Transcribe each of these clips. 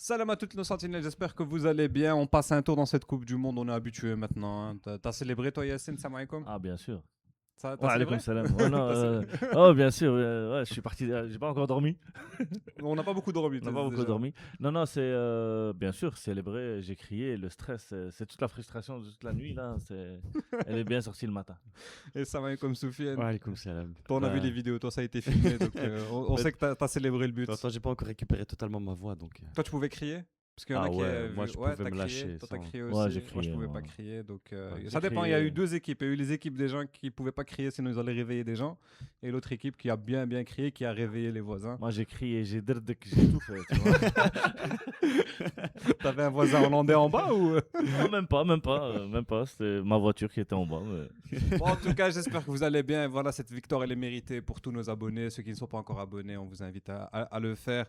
Salam à toutes nos sentinelles, j'espère que vous allez bien. On passe un tour dans cette Coupe du Monde, on est habitué maintenant. Hein. T'as célébré toi Yacine, salam alaikum? Ah, bien sûr. T'as Wa célébré? alaykoum salam. Ouais, non, T'as célébré. oh, bien sûr. Ouais, je suis parti. J'ai pas encore dormi. On n'a pas beaucoup dormi On n'a pas beaucoup déjà. dormi. Non, non, c'est bien sûr célébrer. J'ai crié. Le stress, c'est toute la frustration de toute la nuit là. Elle est bien sortie le matin. Et salam alaikum Soufiane. Wa alaykoum salam. Toi on a vu les vidéos, toi ça a été filmé, donc on sait que t'as célébré le but. Attends, j'ai pas encore récupéré totalement ma voix donc. Toi tu pouvais crier? Parce qu'il y en Ah a qui ouais, moi, je pouvais t'as me crié, lâcher toi t'as sans- crié Ouais, aussi. j'ai Moi je crié, pouvais moi. pas crier, donc Ouais, ça j'ai dépend. Il y a crié. eu deux équipes. Il y a eu les équipes des gens qui pouvaient pas crier, sinon ils allaient réveiller des gens, et l'autre équipe qui a bien crié, qui a réveillé les voisins. Moi, j'ai crié, j'ai derdek, j'ai tout fait. Tu vois. T'avais un voisin hollandais en bas ou? Non, même pas. C'était ma voiture qui était en bas. Mais... Bon, en tout cas, j'espère que vous allez bien. Voilà, cette victoire, elle est méritée pour tous nos abonnés. Ceux qui ne sont pas encore abonnés, on vous invite à le faire.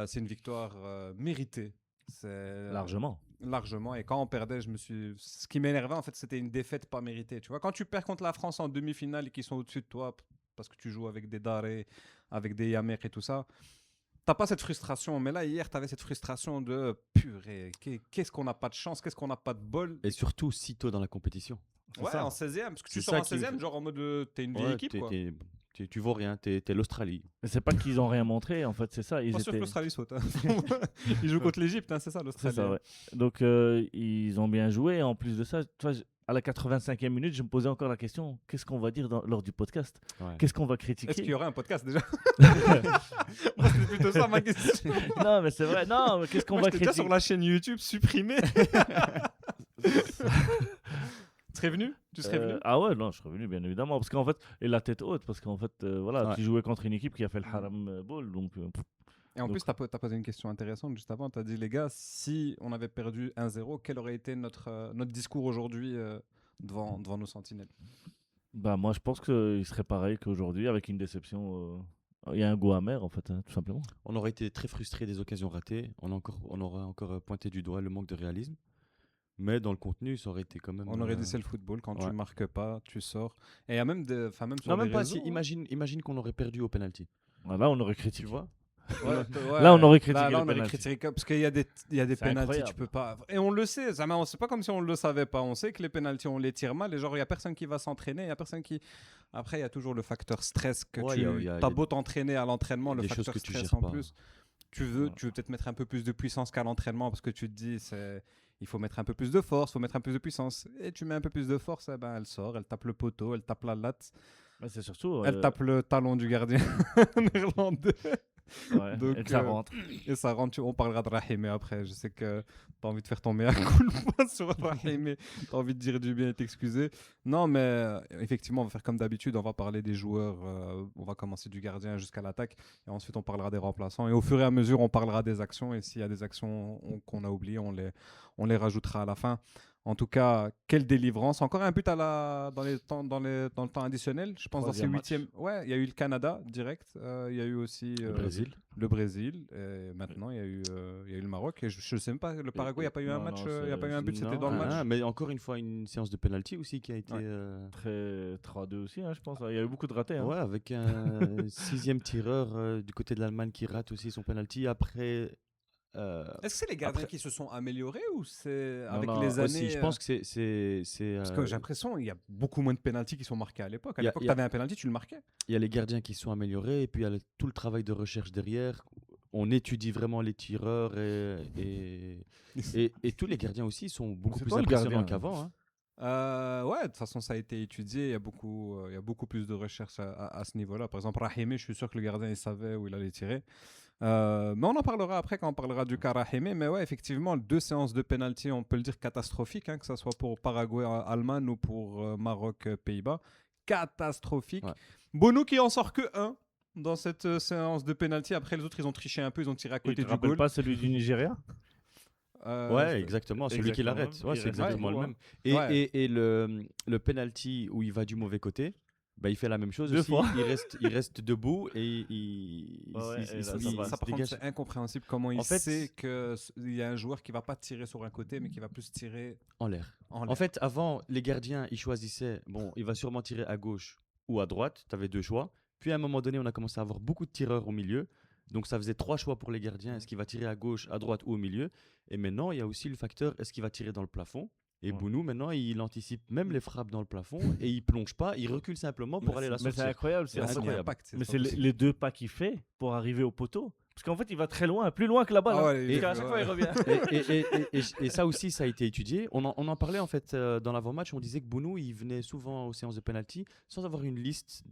C'est une victoire méritée. C'est Largement. largement. Et quand on perdait, ce qui m'énervait, en fait, c'était une défaite pas méritée. Tu vois, quand tu perds contre la France en demi-finale et qu'ils sont au-dessus de toi parce que tu joues avec des Daré, avec des Yamek et tout ça, t'as pas cette frustration. Mais là, hier, t'avais cette frustration de purée. Qu'est-ce qu'on n'a pas de chance, qu'est-ce qu'on n'a pas de bol. Et surtout si tôt dans la compétition. C'est Ouais, ça. en 16e, parce que tu C'est sors ça en qui me 16e, fait- genre en mode t'es une vieille Ouais, équipe, quoi. tu vaux rien, t'es l'Australie. Mais c'est pas qu'ils ont rien montré, en fait, c'est ça. Pas Ils sûr que étaient... l'Australie saute. Hein. Ils jouent contre l'Égypte, hein, c'est ça C'est l'Australie. ça, ouais. Donc, ils ont bien joué. Et en plus de ça, tu vois, à la 85e minute, je me posais encore la question, qu'est-ce qu'on va dire lors du podcast? Ouais. Qu'est-ce qu'on va Est-ce qu'il critiquer? y aurait un podcast déjà? Moi, c'est plutôt ça ma question. Non, mais c'est vrai. Non, mais qu'est-ce qu'on Moi, va j'étais déjà critiquer? sur la chaîne YouTube supprimé. Tu serais venu? Tu serais venu? Ah ouais, non, je serais venu, bien évidemment. Parce qu'en fait, et la tête haute, parce qu'en fait, voilà, Ouais. tu jouais contre une équipe qui a fait le Haram Bowl. Donc, Et en Donc- plus, t'as posé une question intéressante juste avant. T'as dit, les gars, si on avait perdu 1-0, quel aurait été notre discours aujourd'hui devant nos sentinelles? bah, moi, je pense qu'il serait pareil qu'aujourd'hui, avec une déception. Il y a un goût amer, en fait, hein, tout simplement. On aurait été très frustrés des occasions ratées. On aurait encore pointé du doigt le manque de réalisme. Mais dans le contenu, ça aurait été quand même. On aurait dit c'est le football, quand tu ouais. marques pas, tu sors. Et il y a même, même sur Non, les même pas. réseaux, Si, hein. imagine qu'on aurait perdu au penalty. Là, on aurait critiqué. Tu vois? Ouais, Là, on aurait critiqué Là, le on aurait penalty. critiqué parce qu'il y a des C'est pénaltys, tu incroyable. peux pas. Et on le sait, ça, mais c'est pas comme si on le savait pas. On sait que les pénaltys, on les tire mal. Et genre, il y a personne qui va s'entraîner, il y a personne qui. Après, il y a toujours le facteur stress que Ouais, tu. il y a T'as beau t'entraîner à l'entraînement, le des choses facteur que tu stress gères en pas. plus. Tu veux peut-être mettre un peu plus de puissance qu'à l'entraînement parce que tu te dis, il faut mettre un peu plus de force, il faut mettre un peu plus de puissance. Et tu mets un peu plus de force, eh ben, elle sort, elle tape le poteau, elle tape la latte, Mais c'est surtout. elle tape le talon du gardien néerlandais. Ouais, Donc, et que ça rentre. Et ça rentre, on parlera de Rahimé après. Je sais que tu as envie de faire ton mea culpa sur Rahimé. Tu as envie de dire du bien et t'excuser. Non, mais effectivement, on va faire comme d'habitude. On va parler des joueurs. On va commencer du gardien jusqu'à l'attaque. Et ensuite, on parlera des remplaçants. Et au fur et à mesure, on parlera des actions. Et s'il y a des actions qu'on a oubliées, on les rajoutera à la fin. En tout cas, quelle délivrance. Encore un but dans le temps additionnel. Je pense dans ces Troisième match. huitièmes. Ouais, il y a eu le Canada direct. Il y a eu aussi Le Brésil. le Brésil. Et maintenant, il y a eu le Maroc. Et je ne sais même pas, le Paraguay, il n'y a pas eu un non, match, non, il n'y a pas eu un but, c'était non. dans le Ah, match. mais encore une fois, une séance de penalty aussi qui a été. Ouais. Très 3-2 aussi, hein, je pense. Il y a eu beaucoup de ratés. Hein. Ouais, avec un sixième tireur du côté de l'Allemagne qui rate aussi son penalty. Après. Est-ce que c'est les gardiens après- qui se sont améliorés ou c'est Non, avec non, les années Aussi, je pense que c'est. Parce que j'ai l'impression qu'il y a beaucoup moins de pénaltys qui sont marqués à l'époque. À Il y a- l'époque, il y tu a- avais un pénalty, tu le marquais. Il y a les gardiens qui sont améliorés et puis il y a tout le travail de recherche derrière. On étudie vraiment les tireurs et tous les gardiens aussi sont beaucoup C'est plus toi le impressionnants gardien. qu'avant. Hein. Ouais, de toute façon, ça a été étudié. Il y a beaucoup plus de recherches à ce niveau-là. Par exemple, Rahimi, je suis sûr que le gardien il savait où il allait tirer. Mais on en parlera après quand on parlera du cas Rahimi. Mais ouais, effectivement, 2 séances de penalty, on peut le dire catastrophiques, hein, que ce soit pour Paraguay-Allemagne ou pour Maroc-Pays-Bas. Catastrophique. Ouais. Bono qui en sort que 1 dans cette séance de penalty. Après, les autres, ils ont triché un peu, ils ont tiré à Tu côté te du rappelles goal. pas celui du Nigeria? Ouais, exactement. Celui qui exactement l'arrête. le même. Ouais, Il c'est reste exactement debout, le hein. même. Et, Ouais. et le penalty où il va du mauvais côté, bah, il fait la même chose 2 aussi. fois. Il reste debout et il Ouais, et là, ça il- va. Ça, il par se contre, dégage. c'est incompréhensible comment il En fait, sait qu'il y a un joueur qui va pas tirer sur un côté, mais qui va plus tirer en l'air. en l'air. En fait, avant, les gardiens, ils choisissaient, bon, il va sûrement tirer à gauche ou à droite, tu avais 2 choix. Puis à un moment donné, on a commencé à avoir beaucoup de tireurs au milieu. Donc ça faisait 3 choix pour les gardiens. Est-ce qu'il va tirer à gauche, à droite ou au milieu? Et maintenant, il y a aussi le facteur, est-ce qu'il va tirer dans le plafond? Et Ouais. Bounou, maintenant, il anticipe même les frappes dans le plafond et il plonge pas, il recule simplement pour Mais aller la Mais c'est sortir. incroyable. C'est Là, c'est incroyable. l'impact, Mais pas c'est possible. les 2 pas qu'il fait pour arriver au poteau. Parce qu'en fait, il va très loin, plus loin que la balle. Ah hein. ouais, Parce qu'à chaque fois, il revient. Et ça aussi, ça a été étudié. On en parlait en fait dans l'avant-match. On disait que Bounou, il venait souvent aux séances de penalty sans avoir une liste,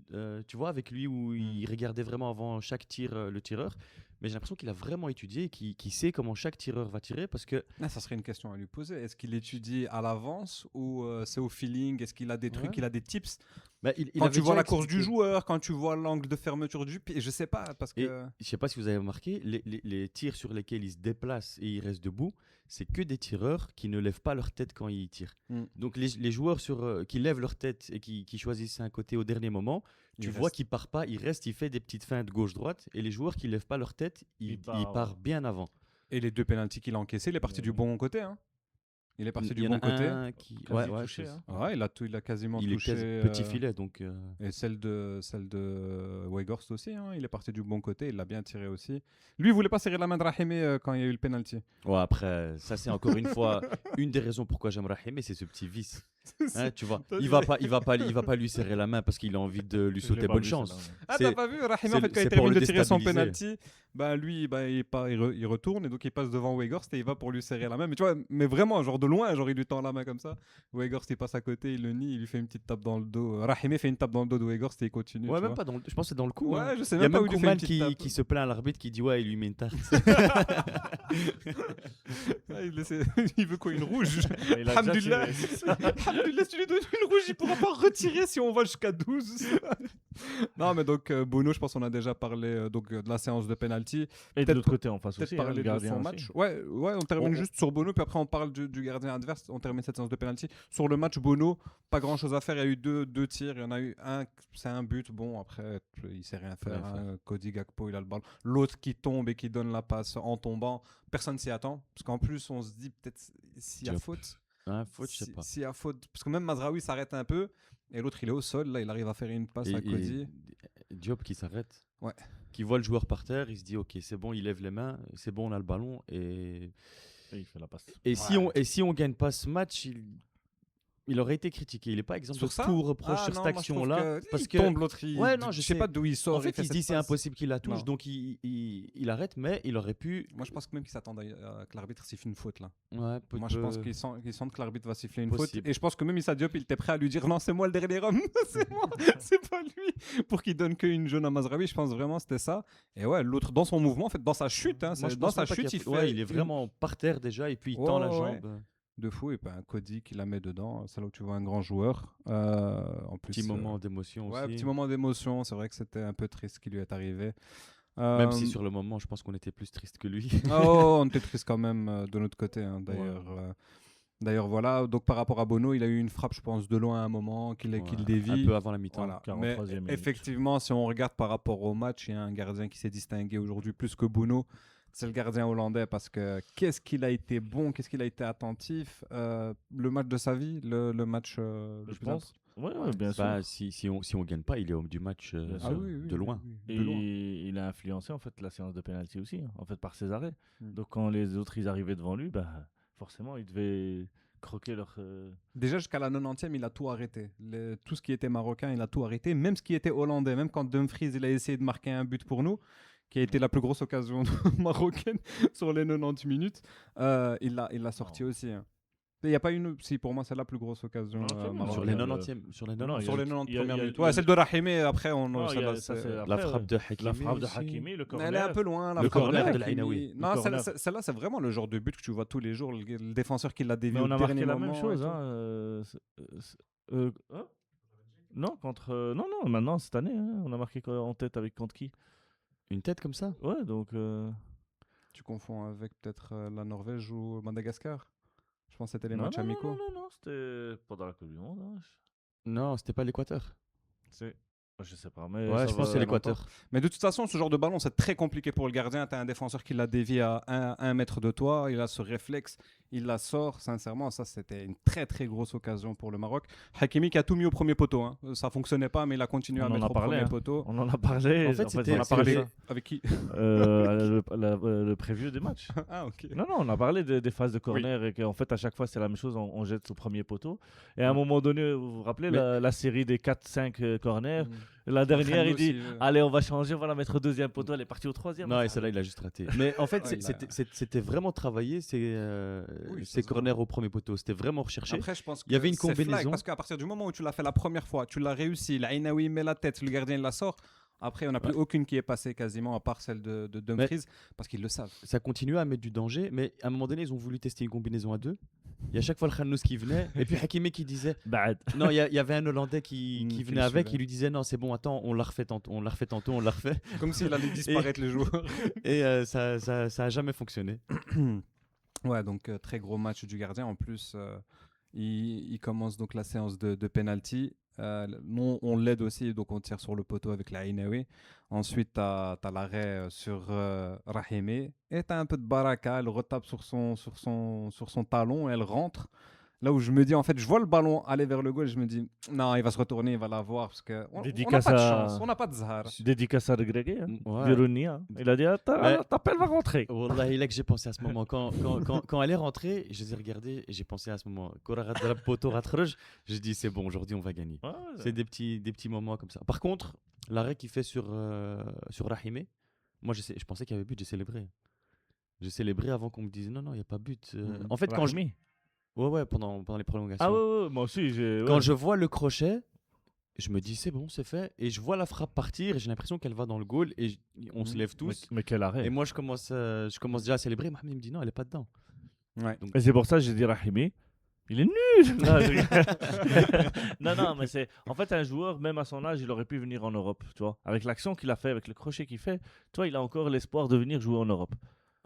tu vois, avec lui où il regardait vraiment avant chaque tir le tireur. Mais j'ai l'impression qu'il a vraiment étudié, qu'il sait comment chaque tireur va tirer parce que Ah, ça serait une question à lui poser. Est-ce qu'il étudie à l'avance ou c'est au feeling? Est-ce qu'il a des trucs, Ouais. il a des tips? bah, il Quand avait tu vois déjà la course du expliqué. joueur, quand tu vois l'angle de fermeture du pied, je sais pas, parce Et que... je sais pas si vous avez remarqué, les tirs sur lesquels ils se déplacent et ils restent debout, c'est que des tireurs qui ne lèvent pas leur tête quand ils tirent. Mm. Donc les joueurs qui lèvent leur tête et qui choisissent un côté au dernier moment, tu Il vois reste. qu'ils partent pas, ils restent, ils font des petites feintes gauche-droite et les joueurs qui lèvent pas leur tête, Il ils part, partent bien avant. Et les 2 pénaltys qu'il a encaissés, il est parti du bon côté. Hein. Il est parti Il du y en bon a côté. un qui Quasi touché, hein. Ouais, il a quasiment il est touché. petit filet donc Et celle de Weghorst aussi, hein, il est parti du bon côté, il l'a bien tiré aussi. Lui, il voulait pas serrer la main de Rahimi quand il y a eu le penalty. ouais, après ça c'est encore une fois une des raisons pourquoi j'aime Rahimi, c'est ce petit vice. Hein, tu vois, il va pas lui serrer la main parce qu'il a envie de lui Je l'ai souhaiter pas bonne vu, chance. celle-là, Ah, C'est- t'as pas vu Rahimi, en c'est- fait, quand c'est il pour termine le de tirer son déstabiliser. penalty, bah lui, bah, il retourne et donc il passe devant Weghorst et il va pour lui serrer la main. Mais tu vois, mais vraiment, genre de loin, genre il lui tend la main comme ça. Weghorst, il passe à côté, il le nie, il lui fait une petite tape dans le dos. Rahimi fait une tape dans le dos de Weghorst et il continue. Ouais, tu même vois. pas je pense que c'est dans le coup. Ouais, hein. je sais Il y a même pas même où il lui fait Koeman une petite tape. qui se plaint à l'arbitre qui dit ouais, il lui met une tarte. Ah, il veut quoi, une rouge? ouais. Il a déjà Alhamdoulilah. tiré, c'est ça. Alhamdoulilah, si tu lui donnes une rouge, il pourra pas retirer si on va jusqu'à 12. Non, mais donc Bono, je pense qu'on a déjà parlé de la séance de penalty. Et de Peut-être- l'autre côté, en face Peut-être aussi, hein, parler le de gardien son aussi. match. Ouais, on termine On- juste sur Bono, puis après on parle du gardien adverse. On termine cette séance de penalty. Sur le match Bono, pas grand chose à faire. Il y a eu deux tirs. Il y en a eu un, c'est un but. Bon, après, il sait rien faire. Rien faire. hein. Cody Gakpo, il a le ballon. L'autre qui tombe et qui donne la passe en tombant, personne s'y attend. Parce qu'en plus, on se dit peut-être s'il y a Diop. faute. Hein, faute, je sais pas. S'il y a faute. Parce que même Mazraoui s'arrête un peu. Et l'autre, il est au sol. Là, il arrive à faire une passe à Cody. Diop qui s'arrête. Ouais. Qui voit le joueur par terre, il se dit ok, c'est bon, il lève les mains, c'est bon, on a le ballon. Et Et il fait la passe. si on gagne pas ce match, il aurait été critiqué. Il n'est pas exemple Sur de ça tout reproche Ah sur non, cette moi, je trouve action-là. que Parce il que tombe l'autre. Ouais, non, je je sais sais. pas d'où il sort. en fait, il se cette dit c'est passe. impossible qu'il la touche, Non. donc il arrête, mais il aurait pu. Moi, je pense que même qu'il s'attendait à que l'arbitre siffle une faute là. Ouais, Moi, je pense qu'ils sentent que l'arbitre va siffler une Possible. faute. Et je pense que même Issa Diop, il était prêt à lui dire non, c'est moi le dernier homme, c'est moi, c'est pas lui. Pour qu'il donne qu'une jaune à Mazraoui, je pense vraiment c'était ça. Et ouais, l'autre dans son mouvement, en fait, dans sa chute, hein, Moi, je dans pense sa même pas chute, qu'il il y a- ouais, fait il est une- vraiment par terre déjà et puis il Ouais, tend la ouais. jambe. de fou. Et ben Cody qui la met dedans, c'est là où tu vois un grand joueur. En plus, Petit moment d'émotion ouais, aussi. petit moment d'émotion. C'est vrai que c'était un peu triste ce qui lui est arrivé. Même si sur le moment, je pense qu'on était plus triste que lui. Oh, on était triste quand même de notre côté, hein, d'ailleurs. D'ailleurs, voilà. Donc, par rapport à Bono, il a eu une frappe, je pense, de loin à un moment, qu'il Ouais, dévie. un peu avant la mi-temps. Voilà. 43e Mais minute. effectivement, si on regarde par rapport au match, il y a un gardien qui s'est distingué aujourd'hui plus que Bono. C'est le gardien hollandais parce que qu'est-ce qu'il a été bon, qu'est-ce qu'il a été attentif. Le match de sa vie, le match le Je plus pense. Ouais, bien sûr. Bah, si on gagne pas, il est homme du match Bien Ah sûr. oui, oui, de loin. oui, Et de loin. il a influencé en fait la séance de penalty aussi, hein, en fait par ses arrêts. Mm. Donc quand les autres ils arrivaient devant lui, bah forcément ils devaient croquer leur. Déjà jusqu'à la 90e, il a tout arrêté. Tout ce qui était marocain, il a tout arrêté. Même ce qui était hollandais, même quand Dumfries il a essayé de marquer un but pour nous, qui a été la plus grosse occasion marocaine sur les 90 minutes, il l'a sorti aussi. hein. Il n'y a pas une. Si, pour moi, c'est la plus grosse occasion. Non, c'est bon, Sur il les y a le- 90e. Sur les Non, non, 90e. sur les il y 90 a- il y a- premières il y a- minutes. Ouais, celle de Rahimi, après, on. Non, il y celle-là, a- ça, c'est- c'est La après, frappe de Hakimi. la frappe de aussi. Hakimi, le Mais corner. elle est un peu loin, la Le frappe corner de Hakimi. l'Ainaoui. Non, Le corner. celle-là, c'est vraiment le genre de but que tu vois tous les jours. Le défenseur qui l'a dévié Mais au on a dernier marqué la moment même et chose. tout. Hein, non, contre. Non, maintenant, cette année, hein, on a marqué en tête avec contre qui? Une tête comme ça. Ouais, donc. Tu confonds avec peut-être la Norvège ou Madagascar. Je pense que c'était les non, matchs non, non, amicaux. non, c'était pendant la Coupe du Monde. hein. Non, c'était pas l'Équateur. Je sais pas, mais. Ouais, ça je pense va- que c'est l'Équateur. Mais de toute façon, ce genre de ballon, c'est très compliqué pour le gardien. Tu as un défenseur qui l'a dévié à 1 mètre de toi. Il a ce réflexe. il la sort, sincèrement, ça c'était une très très grosse occasion pour le Maroc. Hakimi qui a tout mis au premier poteau, hein. Ça fonctionnait pas, mais il a continué à On en mettre a au parlé, premier hein. poteau. On en a parlé. En fait, c'était- on a c'est parlé le- Avec qui? le preview des matchs. Ah, ok. Non, on a parlé des phases de corner et qu'en fait, à chaque fois, c'est la même chose, on jette au premier poteau. Et à un moment donné, vous vous rappelez Mais- la série des 4-5 corners. Mm. La dernière, il Khanou dit aussi, allez, on va changer, on va la mettre au deuxième poteau. Elle est partie au troisième. Non, et celle-là, il a juste raté. Mais en fait, Ouais, c'était vraiment travaillé Oui, ça ces se corners au premier poteau. C'était vraiment recherché. Après, je pense Il y avait une c'est flag, combinaison. parce qu'à partir du moment où tu l'as fait la première fois, tu l'as réussi, l'Ainaoui met la tête, le gardien il la sort. Après, on n'a plus aucune qui est passée quasiment, à part celle de Dumfries, parce qu'ils le savent. Ça continuait à mettre du danger, mais à un moment donné, ils ont voulu tester une combinaison à deux. Il y a chaque fois le Khanous qui venait, et puis Hakimi qui disait. Bad. Non, il y avait un Hollandais qui Qui venait le avec, suivait. il lui disait non, c'est bon, attends, on l'a refait tantôt, on l'a refait. Comme s'il allait disparaître les joueurs. Et ça a jamais fonctionné. Ouais, donc très gros match du gardien. En plus, il commence donc la séance de penalty. On l'aide aussi, donc on tire sur le poteau avec la Ainaoui. Ensuite, tu as l'arrêt sur Rahimi. Et tu as un peu de baraka. Elle retape sur son talon et elle rentre. Là où je me dis, en fait, je vois le ballon aller vers le goal et je me dis, non, il va se retourner, il va l'avoir parce qu'on n'a Dédicace pas de à- chance, on n'a pas de Zahara. Dédicace à Regrégé, hein. Ouais. Biruni, hein. Il a dit Ouais. ta pelle va rentrer. Wallah, il est que j'ai pensé à ce moment. Quand elle est rentrée, je les ai regardés et j'ai pensé à ce moment. J'ai dit, c'est bon, aujourd'hui, on va gagner. Ouais, C'est des petits moments comme ça. Par contre, l'arrêt qu'il fait sur Rahimé, moi, je pensais qu'il y avait but, j'ai célébré. J'ai célébré avant qu'on me dise non, il n'y a pas but. Mhm. En fait, quand je. Rahimi. Ouais, pendant les prolongations. Ah ouais, moi aussi. Quand je vois le crochet, je me dis c'est bon, c'est fait. Et je vois la frappe partir et j'ai l'impression qu'elle va dans le goal et on se lève tous. Mais quel arrêt. Et moi, je commence déjà à célébrer. Mohamed me dit non, elle est pas dedans. Ouais. Et c'est pour ça que j'ai dit Rahimi. Il est nul. Non, non, mais c'est. En fait, un joueur, même à son âge, il aurait pu venir en Europe, tu vois. Avec l'action qu'il a fait, avec le crochet qu'il fait, tu vois, il a encore l'espoir de venir jouer en Europe.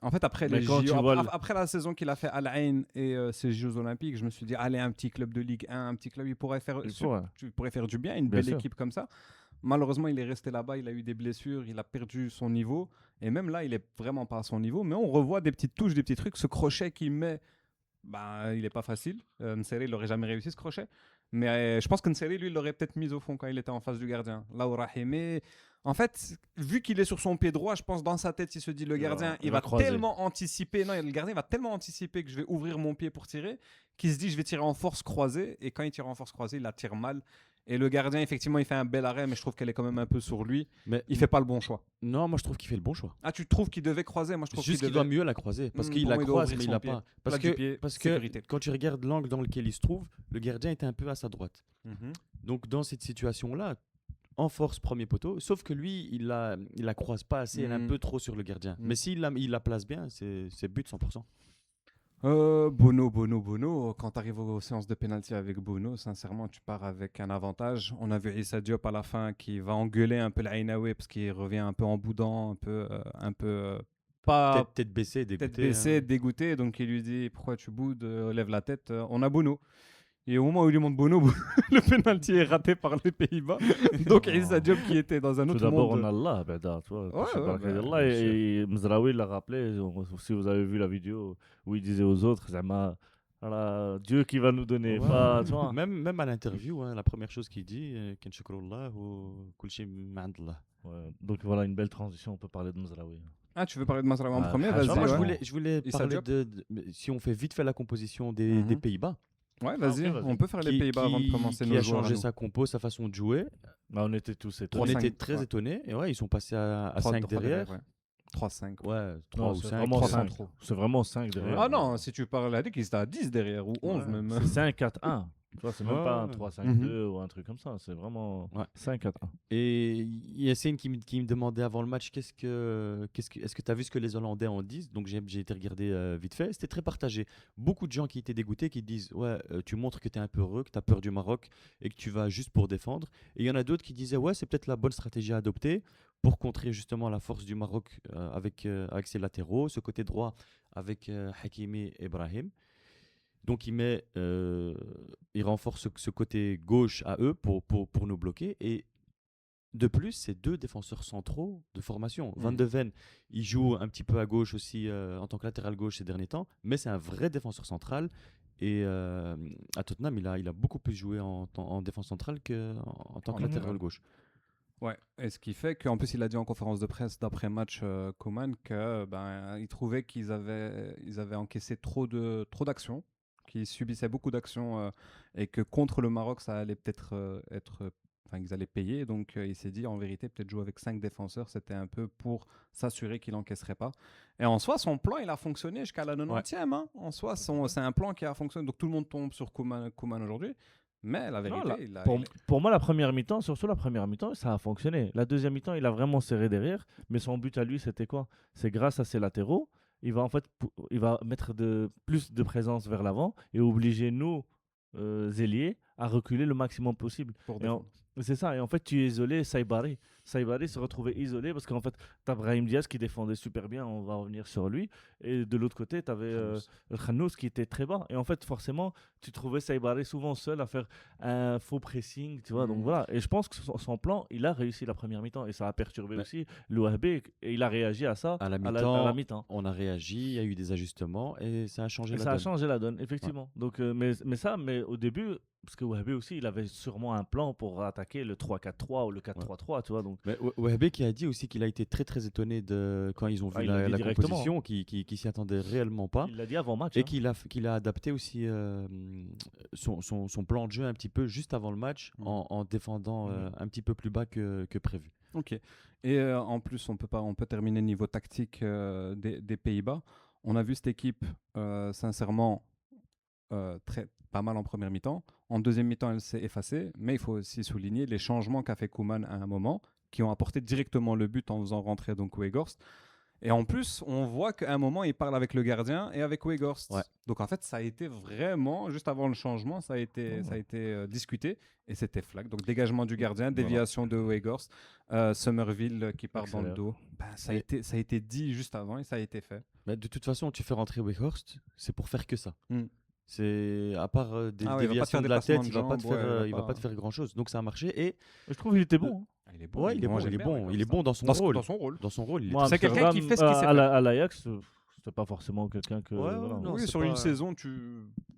En fait, après, Mais les quand tu JO, vois après la saison qu'il a fait à l'Ain et ses Jeux Olympiques, je me suis dit, allez, un petit club de Ligue 1, un petit club, il pourrait faire, tu pourrais faire du bien, une Bien belle sûr. équipe comme ça. Malheureusement, il est resté là-bas, il a eu des blessures, il a perdu son niveau. Et même là, il est vraiment pas à son niveau. Mais on revoit des petites touches, des petits trucs. Ce crochet qu'il met, bah, il est pas facile. Nseri, il n'aurait jamais réussi ce crochet. Mais je pense que Nseri, lui, il l'aurait peut-être mis au fond quand il était en face du gardien. Là où Rahimi, en fait, vu qu'il est sur son pied droit, je pense dans sa tête, il se dit le gardien, il va croiser. tellement anticiper. Non, le gardien va tellement anticiper que je vais ouvrir mon pied pour tirer, qu'il se dit je vais tirer en force croisée. Et quand il tire en force croisée, il la tire mal. Et le gardien, effectivement, il fait un bel arrêt, mais je trouve qu'elle est quand même un peu sur lui. Mais Il fait pas le bon choix. non, moi je trouve qu'il fait le bon choix. Ah, tu trouves qu'il devait croiser? Moi, je trouve Juste qu'il doit mieux la croiser parce qu'il pour la moi, il doit croise ouvrir mais il son l'a pied. pas. Parce Plat du pied, que sécurité. quand tu regardes l'angle dans lequel il se trouve, le gardien était un peu à sa droite. Donc dans cette situation-là, en force premier poteau, sauf que lui, il la croise pas assez, elle est un Mhm. peu trop sur le gardien. Mhm. Mais s'il la place bien, c'est but 100%. Bono. Quand tu arrives aux séances de pénalty avec Bono, sincèrement, tu pars avec un avantage. On a vu Issa Diop à la fin qui va engueuler un peu l'Ainaoui parce qu'il revient un peu en boudant, un peu pas Tête baissée, dégoûté. tête baissée, dégoûté. Donc il lui dit pourquoi tu boudes, lève la tête. On a Bono. Et au moment où il lui montre Bono, le penalty est raté par les Pays-Bas. Donc Issa Diop qui était dans un Tout autre d'abord, monde. on a Allah, Beda, tu vois. Ouais, Je sais pas ouais, quel bah, Allah, bien et Mzraoui l'a rappelé, si vous avez vu la vidéo où il disait aux autres, Zama, voilà, Dieu qui va nous donner. Ouais. Pas, tu vois. Même à l'interview, hein, la première chose qu'il dit, Ken Shukrullah ou Kulchi Ma'andallah. Ouais, donc voilà, une belle transition, on peut parler de Mzraoui. Ah, tu veux parler de Mazraoui en Ouais, premier? franchement, Vas-y. Moi, Ouais, je voulais Issa parler Diop. si on fait vite fait la composition des Mhm. Pays-Bas. Ouais, vas-y. ok, vas-y. On peut faire les Pays-Bas avant de commencer qui nos a joueurs. à changé nous. sa compo, sa façon de jouer. Bah, on était tous On étonnés. 3-5, était très ouais. étonnés. Et ouais, ils sont passés à 5 derrière. ouais. 3-5. Ouais, 3 Non, ou c'est 5. vraiment 300 5. trop. C'est vraiment 5 derrière. Ah non, si tu parles à qu'ils étaient à 10 derrière ou 11 Ouais. même. C'est 5-4-1. Tu vois, c'est même Ouais, pas un ouais. 3-5-2 ou un truc comme ça. C'est vraiment Ouais. 5-4-1. Et Yassine qui me demandait avant le match est-ce que tu as vu ce que les Hollandais en disent. Donc j'ai été regarder vite fait. C'était très partagé. Beaucoup de gens qui étaient dégoûtés qui disent ouais, tu montres que tu es un peu heureux, que tu as peur du Maroc et que tu vas juste pour défendre. Et il y en a d'autres qui disaient ouais, c'est peut-être la bonne stratégie à adopter pour contrer justement la force du Maroc avec ses latéraux, ce côté droit avec Hakimi et Ibrahim. Donc il renforce ce côté gauche à eux pour nous bloquer. Et de plus, c'est 2 défenseurs centraux de formation. Van Mhm. de Ven, il joue un petit peu à gauche aussi en tant que latéral gauche ces derniers temps, mais c'est un vrai défenseur central. Et à Tottenham, il a beaucoup plus joué en défense centrale qu'en tant que En latéral latéral. gauche. Ouais, et ce qui fait qu'en plus il a dit en conférence de presse d'après-match Koeman que il trouvait ils avaient encaissé trop d'actions, qu'ils subissaient beaucoup d'actions et que contre le Maroc ça allait peut-être ils allaient payer. Donc il s'est dit en vérité peut-être jouer avec 5 défenseurs, c'était un peu pour s'assurer qu'il encaisserait pas. Et en soi son plan il a fonctionné jusqu'à la 90e. Hein. En soi c'est un plan qui a fonctionné. Donc tout le monde tombe sur Koeman aujourd'hui. Mais la Non, vérité, là, pour moi, la première mi-temps, surtout la première mi-temps, ça a fonctionné. La deuxième mi-temps, il a vraiment serré derrière. Mais son but à lui, c'était quoi? C'est grâce à ses latéraux, il va en fait il va mettre plus de présence vers l'avant et obliger nous, ailiers, à reculer le maximum possible. pour Et défendre. c'est ça. Et en fait, tu isolais Saibari. Saibari se retrouvait isolé parce qu'en fait, tu as Brahim Diaz qui défendait super bien. On va revenir sur lui. Et de l'autre côté, tu avais Khanous qui était très bas. Et en fait, forcément, tu trouvais Saibari souvent seul à faire un faux pressing. Tu vois, donc voilà. Et je pense que son plan, il a réussi la première mi-temps. Et ça a perturbé Ouais. aussi l'OHB. Et il a réagi à ça À la à mi-temps, la mi-temps. on a réagi, il y a eu des ajustements et ça a changé Et la ça a donne. changé la donne, effectivement. Donc, mais au début, parce que Wahbi aussi, il avait sûrement un plan pour attaquer le 3-4-3 ou le 4-3-3, tu vois. Donc, Mais Wahbe qui a dit aussi qu'il a été très très étonné quand ils ont vu il l'a dit la directement. composition, qui s'y attendait réellement pas. il l'a dit avant match. Et hein. qu'il a adapté aussi son plan de jeu un petit peu juste avant le match en défendant un petit peu plus bas que prévu. Ok. Et en plus, on peut terminer niveau tactique des Pays-Bas. On a vu cette équipe, sincèrement, pas mal en première mi-temps. En deuxième mi-temps, elle s'est effacée. Mais il faut aussi souligner les changements qu'a fait Koeman à un moment, qui ont apporté directement le but en faisant rentrer donc Weghorst. Et en plus, on voit qu'à un moment, il parle avec le gardien et avec Weghorst. Ouais. Donc en fait, ça a été vraiment, juste avant le changement, ça a été discuté et c'était flag. Donc dégagement du gardien, déviation de Weghorst, Somerville qui part dans le dos. Ça a été dit juste avant et ça a été fait. Mais de toute façon, tu fais rentrer Weghorst, c'est pour faire que ça. Mm. C'est à part des Ah ouais, il va pas te déviations faire de des la tête, passements il de va pas te jambes, faire, ouais, il va pas te faire grand chose. Donc ça a marché et Je trouve qu'il était bon. hein. Il est bon. ouais, il est Moi, bon, j'aime il est bien bon, Weghorst, il est bon dans son dans rôle. dans son rôle. Dans son rôle, il est Moi, C'est quelqu'un qui fait ce qu'il sait faire. À l'Ajax, c'était pas forcément quelqu'un que. Ouais, voilà. non, Oui, c'est sur pas- une saison, tu.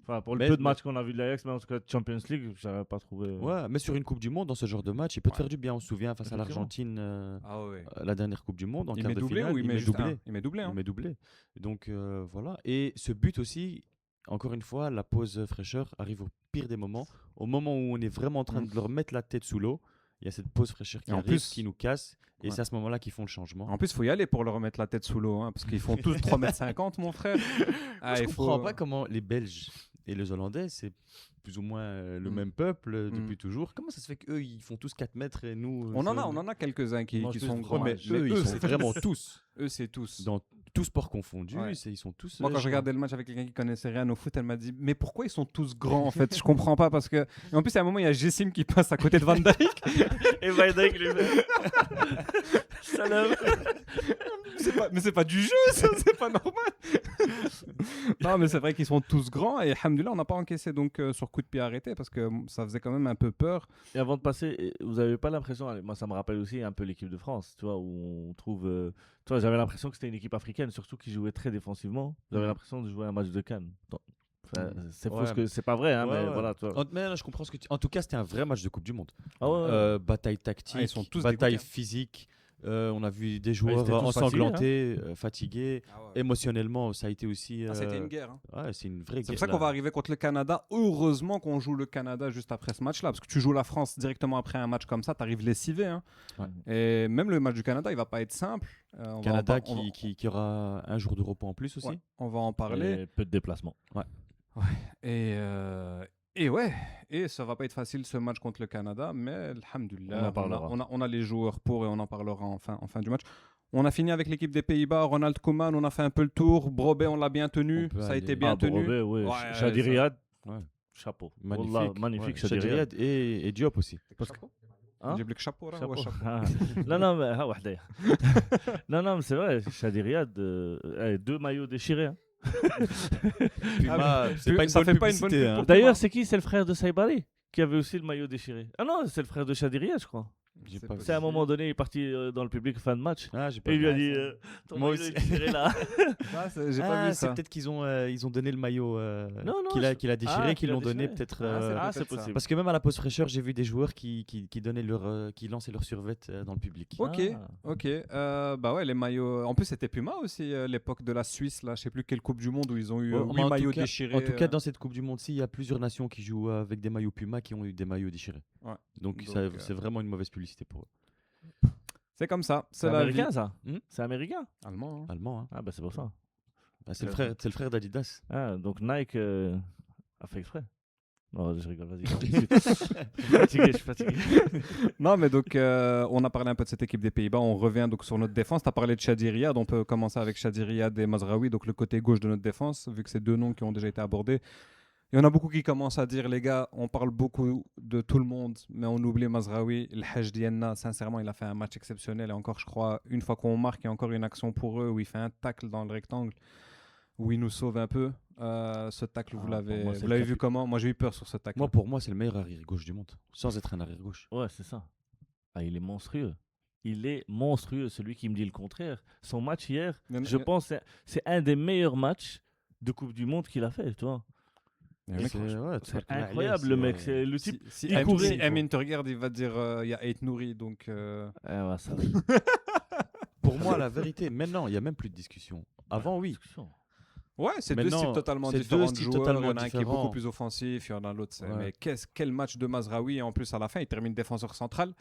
Enfin, pour le Mais- peu de matchs qu'on a vu de l'Ajax, mais en tout cas Champions League, j'avais pas trouvé. Ouais, mais sur une Coupe du Monde, dans ce genre de match, il peut te Ouais. faire du bien. On se souvient face à Effectivement. l'Argentine, Ah ouais. la dernière Coupe du Monde, en Il quart met de doublé finale, ou il met juste doublé. un Il met doublé. Il Hein. met doublé. Donc voilà. Et ce but aussi, encore une fois, la pause fraîcheur arrive au pire des moments. Au moment où on est vraiment en train de leur mettre la tête sous l'eau, il y a cette pause fraîcheur qui Et en arrive, plus- qui nous casse. Et Ouais. c'est à ce moment-là qu'ils font le changement. En plus, il faut y aller pour leur remettre la tête sous l'eau, hein, parce qu'ils font tous 3,50 m, mon frère. Ah, Je il comprends faut- pas comment les Belges et les Hollandais, c'est plus ou moins le Mm. même peuple Mm. depuis toujours. Comment ça se fait qu'eux, ils font tous 4 mètres et nous... On en a quelques-uns qui Mange plus sont de grands. mais fromage. eux, ils sont c'est vraiment tous. Eux, c'est tous. Dans tout sport confondu, Ouais. ils sont tous... Moi, quand je regardais le match avec quelqu'un qui connaissait rien au foot, elle m'a dit mais pourquoi ils sont tous grands en fait? Je comprends pas parce que. Et en plus, à un moment, il y a Jessim qui passe à côté de Van Dijk. Et Van Dijk lui-même. Salam. Mais c'est pas du jeu, ça, c'est pas normal. Non, mais c'est vrai qu'ils sont tous grands et alhamdoulilah, on n'a pas encaissé donc sur coup de pied arrêté parce que ça faisait quand même un peu peur. Et avant de passer, vous avez pas l'impression, allez, moi ça me rappelle aussi un peu l'équipe de France, tu vois, où on trouve, tu vois, j'avais l'impression que c'était une équipe africaine, surtout qui jouait très défensivement. J'avais l'impression de jouer un match de Cannes. Enfin, c'est faux, Ouais. ce que c'est pas vrai, hein, Ouais, mais ouais. voilà, tu vois. Mais là, je comprends ce que tu... En tout cas, c'était un vrai match de Coupe du Monde. Ah ouais. Bataille tactique, Ah, ils sont tous bataille dégoûtés, hein. physique. On a vu des ils joueurs étaient tous ensanglantés, fatigués. Et émotionnellement, ça a été aussi... c'était une guerre. Hein. Ouais, c'est une vraie C'est guerre. pour ça qu'on va arriver contre le Canada. Heureusement qu'on joue le Canada juste après ce match-là. Parce que tu joues la France directement après un match comme ça, tu arrives lessivé. Hein. Ouais. Et même le match du Canada, il va pas être simple. On va Canada en par- on va- qui aura un jour de repos en plus aussi. Ouais, on va en parler. Et peu de déplacements. Et ouais, et ça va pas être facile ce match contre le Canada, mais alhamdoulilah, On en parlera. on a les joueurs pour et on en parlera en fin du match. On a fini avec l'équipe des Pays-Bas, Ronald Koeman, on a fait un peu le tour, Brobé on l'a bien tenu, On peut ça a aller- été bien Ah, tenu. Borobé, ouais. Ouais, Shadi ça- Riyad, Ouais. chapeau. Magnifique. Wallah, magnifique, Ouais. Shadi Shadi Riyad. Riyad et Diop aussi. Parce que- Hein? J'ai oublié que chapeau, là, Chapeau. ouais, chapeau. Ah. Non, mais non, mais c'est vrai, Shadi Riyad, 2 maillots déchirés. hein. Puma, c'est pas une ça bonne fait pas une bonne publicité, pub hein. pour- D'ailleurs, c'est qui? C'est le frère de Saibari qui avait aussi le maillot déchiré. Ah non, c'est le frère de Shadi Riyad, je crois. J'ai C'est pas possible. C'est à un moment donné, il est parti dans le public fin de match. Ah, j'ai pas Et il lui a vu. dit ton Moi maillot aussi. est tiré là. Ah, j'ai Ah, pas vu c'est ça. peut-être qu'ils ont donné le maillot Non, qu'il a déchiré, Ah, qu'ils qu'il a l'ont donné déchiré. peut-être. Ah, c'est peut-être ça. possible. Parce que même à la pause fraîcheur, j'ai vu des joueurs qui donnaient qui lançaient leur survêt dans le public. Ok, Ah. ok. Bah ouais, les maillots. En plus, c'était Puma aussi, l'époque de la Suisse, là. Je sais plus quelle Coupe du Monde où ils ont eu Ouais, 8 mais en tout maillots cas- déchirés. En tout cas, dans cette Coupe du Monde-ci, il y a plusieurs nations qui jouent avec des maillots Puma qui ont eu des maillots déchirés. Ouais. Donc, Donc, c'est vraiment une mauvaise publicité pour eux. C'est comme ça. C'est la américain vie. ça Hmm. C'est américain. Allemand. Hein. Allemand, hein. Ah bah c'est pour ça. Bah, c'est le frère d'Adidas. Ah, donc Nike a fait exprès. Non, je rigole, vas-y. Je suis fatigué. Non, mais donc, on a parlé un peu de cette équipe des Pays-Bas. On revient donc sur notre défense. Tu as parlé de Chadi Riyad. On peut commencer avec Chadi Riyad et Mazraoui, donc le côté gauche de notre défense, vu que c'est deux noms qui ont déjà été abordés. Il y en a beaucoup qui commencent à dire, les gars, on parle beaucoup de tout le monde, mais on oublie Mazraoui. Le Haj Dienna, sincèrement, il a fait un match exceptionnel. Et encore, je crois, une fois qu'on marque, il y a encore une action pour eux où il fait un tacle dans le rectangle, où il nous sauve un peu. Ce tacle, vous Ah, l'avez pour moi, c'est vous le l'avez vu comment? Moi, j'ai eu peur sur ce tacle. Pour moi, c'est le meilleur arrière-gauche du monde. Sans être un arrière-gauche. Ouais, c'est ça. Ah, il est monstrueux. Il est monstrueux, celui qui me dit le contraire. Son match hier, Il y en a- je pense que c'est un des meilleurs matchs de Coupe du Monde qu'il a fait, tu vois. Il y en a qui- C'est incroyable, le mec. C'est le type. Si il Amin- courait. si Amin te regarde, il va te dire il y a 8 Nouri, donc Ouais, ça. Pour moi, la vérité, maintenant, il n'y a même plus de discussion. Avant, oui. Discussion. ouais, c'est deux Maintenant, styles totalement c'est deux différents de styles joueurs. totalement Il y en a un qui est différents. beaucoup plus offensif, il y en a l'autre. Ouais. Mais quel match de Mazraoui, et en plus à la fin, il termine défenseur central.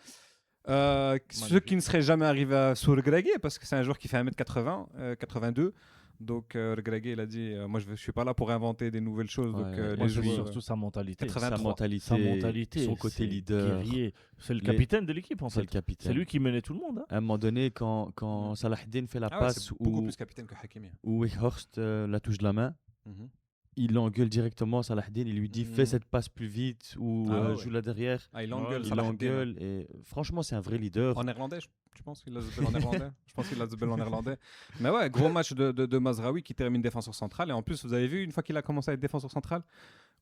Ce qui ne serait jamais arrivé à Sourgregui, parce que c'est un joueur qui fait 1m80, 82. Donc Regragui, il a dit moi je suis pas là pour inventer des nouvelles choses. Donc Ouais, Moi, les c'est joueurs, surtout sa mentalité. 83. Sa Sa mentalité. son côté c'est leader. guerrier. C'est le Les- capitaine de l'équipe, en C'est le fait. capitaine. C'est lui qui menait tout le monde. Hein. À un moment donné, quand Salahdin fait la Ah ouais, passe c'est beaucoup ou plus capitaine que Hakimi. Weghorst la touche de la main, Mhm. il l'engueule directement Salahdin, il lui dit Mhm. fais cette passe plus vite ou Ah ouais. joue là derrière. Ah, il Ouais, engueule. Il Salah Eddin. l'engueule et franchement, c'est un vrai leader. En néerlandais, tu penses qu'il a Zubel en néerlandais? Je pense qu'il a Zubel en néerlandais. Mais ouais, gros match de Mazraoui qui termine défenseur central. Et en plus, vous avez vu, une fois qu'il a commencé à être défenseur central,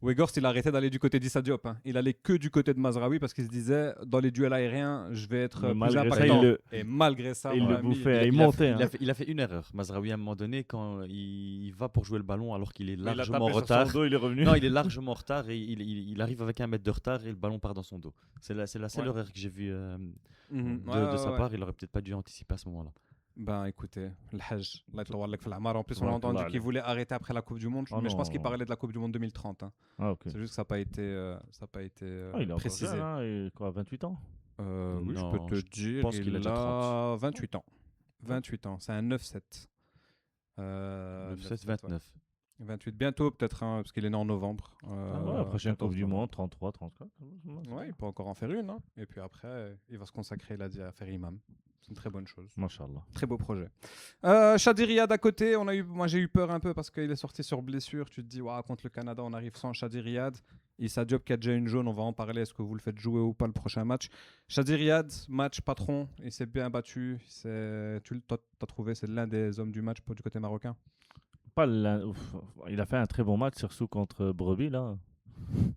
Weghorst, il a arrêté d'aller du côté d'Issa Diop. Hein. Il allait que du côté de Mazraoui parce qu'il se disait, dans les duels aériens, je vais être Mais plus malgré ça, impactant. il Et malgré ça, il mon le ami, bouffait. Il il a montait. fait- hein. il a fait une erreur, Mazraoui, à un moment donné, quand il va pour jouer le ballon alors qu'il est Il a largement tapé en sur retard. son dos, il est revenu. Non, il est largement en retard et il arrive avec 1 mètre de retard et le ballon part dans son dos. C'est la seule Ouais. erreur que j'ai vue Mhm. de Ouais, sa ouais, part. Il aurait peut-être pas dû anticiper à ce moment-là. Ben écoutez, le Hajj, Allah يطول لك في الأعمار. En plus, on a Ouais, entendu Allah, qu'il voulait arrêter après la Coupe du Monde, Oh mais je pense non. qu'il parlait de la Coupe du Monde 2030. Hein. Ah, ok. C'est juste que ça n'a pas été, Ah, il est encore précisé. jeune, hein, et quoi, 28 ans Oui, Non, je peux te dire, pense qu'il a il déjà a 28 ans. 28 ans, c'est un 9-7. 9, 29. 28 bientôt peut-être, hein, parce qu'il est né en novembre. Ah ouais, la prochaine 14 Coupe du novembre. Monde, 33, 34. Ouais, il peut encore en faire une. Hein. Et puis après, il va se consacrer, il a dit, à faire imam. C'est une très bonne chose. Machallah. Très beau projet. Chadi Riyad à côté, moi j'ai eu peur un peu parce qu'il est sorti sur blessure. Tu te dis, ouah, contre le Canada, on arrive sans Chadi Riyad. Issa Diop qui a déjà une jaune, on va en parler. Est-ce que vous le faites jouer ou pas le prochain match? Chadi Riyad, match patron, il s'est bien battu. T'as trouvé, c'est l'un des hommes du match du côté marocain? Il a fait un très bon match, surtout contre Brebis, là.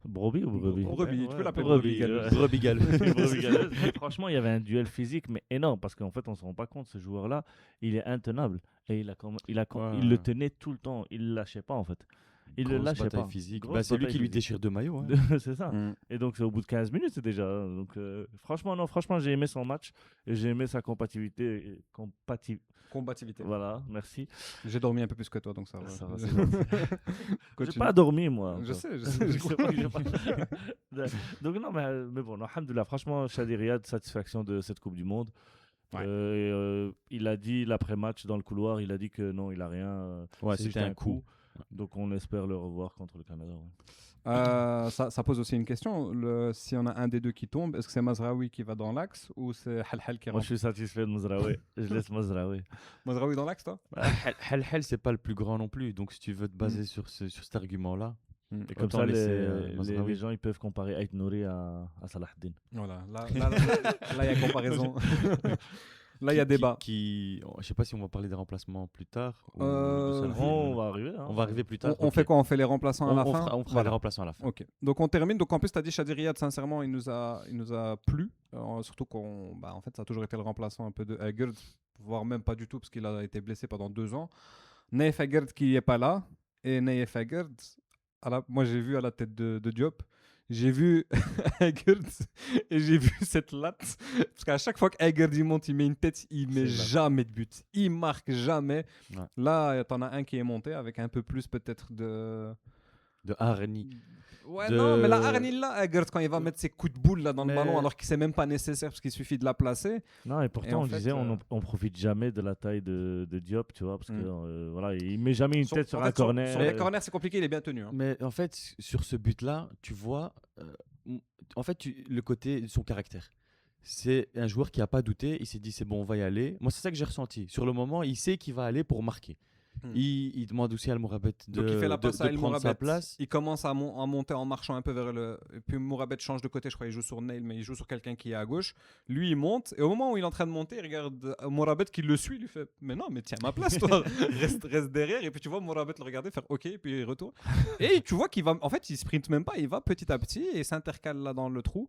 Brebis ou Brebis Brebis, tu peux l'appeler Brebis. Brebis galeuse. Brebis galeuse. Et franchement, il y avait un duel physique, mais énorme, parce qu'en fait, on ne se rend pas compte, ce joueur-là, il est intenable. Et il le tenait tout le temps, il ne le lâchait pas, en fait. Il ne le Grosse lâchait bataille pas. physique. Grosse Bah, c'est lui bataille qui lui physique. déchire 2 maillots. Hein. C'est ça. Mm. Et donc, c'est au bout de 15 minutes déjà. Donc, franchement, j'ai aimé son match et j'ai aimé sa compatibilité. Combativité. Voilà, merci. J'ai dormi un peu plus que toi, donc ça va. Ça va, c'est gentil. J'ai Continue. pas dormi, moi. Je encore. sais, je Je sais. sais pas, j'ai pas- Donc, non, mais bon, alhamdoulilah, franchement, Chadi Riyad, satisfaction de cette Coupe du Monde. Ouais. Il a dit, l'après-match, dans le couloir, il a dit que non, il a rien. Ouais, c'est c'était juste un coup. Donc, on espère le revoir contre le Canada. ouais. Ça pose aussi une question. Si on a un des deux qui tombe, est-ce que c'est Mazraoui qui va dans l'axe ou c'est Halhal qui Moi, rentre? je suis satisfait de Mazraoui. Je laisse Mazraoui. Mazraoui dans l'axe, toi? Hel Hel, c'est pas le plus grand non plus. Donc, si tu veux te baser sur cet argument-là, Et comme autant ça, laisser, Mazraoui. les gens ils peuvent comparer Ait Nouri à Salahdin. Voilà, là, il y a comparaison. Là, il y a débat. Je sais pas si on va parler des remplacements plus tard. ou Euh, de Salvi, On mais va arriver. Hein. on va arriver plus tard. On ok. fait quoi? On fait les remplaçants à la fin? On fera Voilà. les remplaçants à la fin. Ok. Donc on termine. Donc en plus, tu as dit Shadi Riyad, sincèrement, il nous a plu. Surtout en fait, ça a toujours été le remplaçant un peu de Eggert, voire même pas du tout, parce qu'il a été blessé pendant 2 ans. Naïf Eggert qui est pas là. Et Naïf Eggert, moi j'ai vu à la tête de Diop, j'ai vu Eggert et j'ai vu cette latte. Parce qu'à chaque fois qu'Eggert il monte, il met une tête, il met C'est jamais de but. Il marque jamais. Ouais. Là, t'en as un qui est monté avec un peu plus peut-être de. De Arni. Ouais, de- non, mais la Arni là, Eggert, quand il va mettre ses coups de boule là dans le Mais- ballon, alors que c'est même pas nécessaire parce qu'il suffit de la placer. Non, et pourtant, en on fait, disait, on profite jamais de la taille de Diop, tu vois, parce que voilà, il met jamais une tête sur en un fait, corner. Sur les corners, c'est compliqué, il est bien tenu. Hein. Mais en fait, sur ce but-là, tu vois, en fait, le côté de son caractère. C'est un joueur qui n'a pas douté, il s'est dit c'est bon, on va y aller. Moi, c'est ça que j'ai ressenti. Sur le moment, il sait qu'il va aller pour marquer. Il demande aussi à Mourabet Donc il fait la passe à El prendre sa Mourabet. place. Il commence à monter en marchant un peu vers le. Et puis Mourabet change de côté, je crois. Il joue sur Neil, mais il joue sur quelqu'un qui est à gauche. Lui, il monte. Et au moment où il est en train de monter, il regarde Mourabet qui le suit. Il lui fait mais non, mais tiens ma place, toi. reste derrière. Et puis tu vois Mourabet le regarder, faire OK, puis il retourne. Et tu vois qu'il va. En fait, il sprint même pas. Il va petit à petit et s'intercale là dans le trou.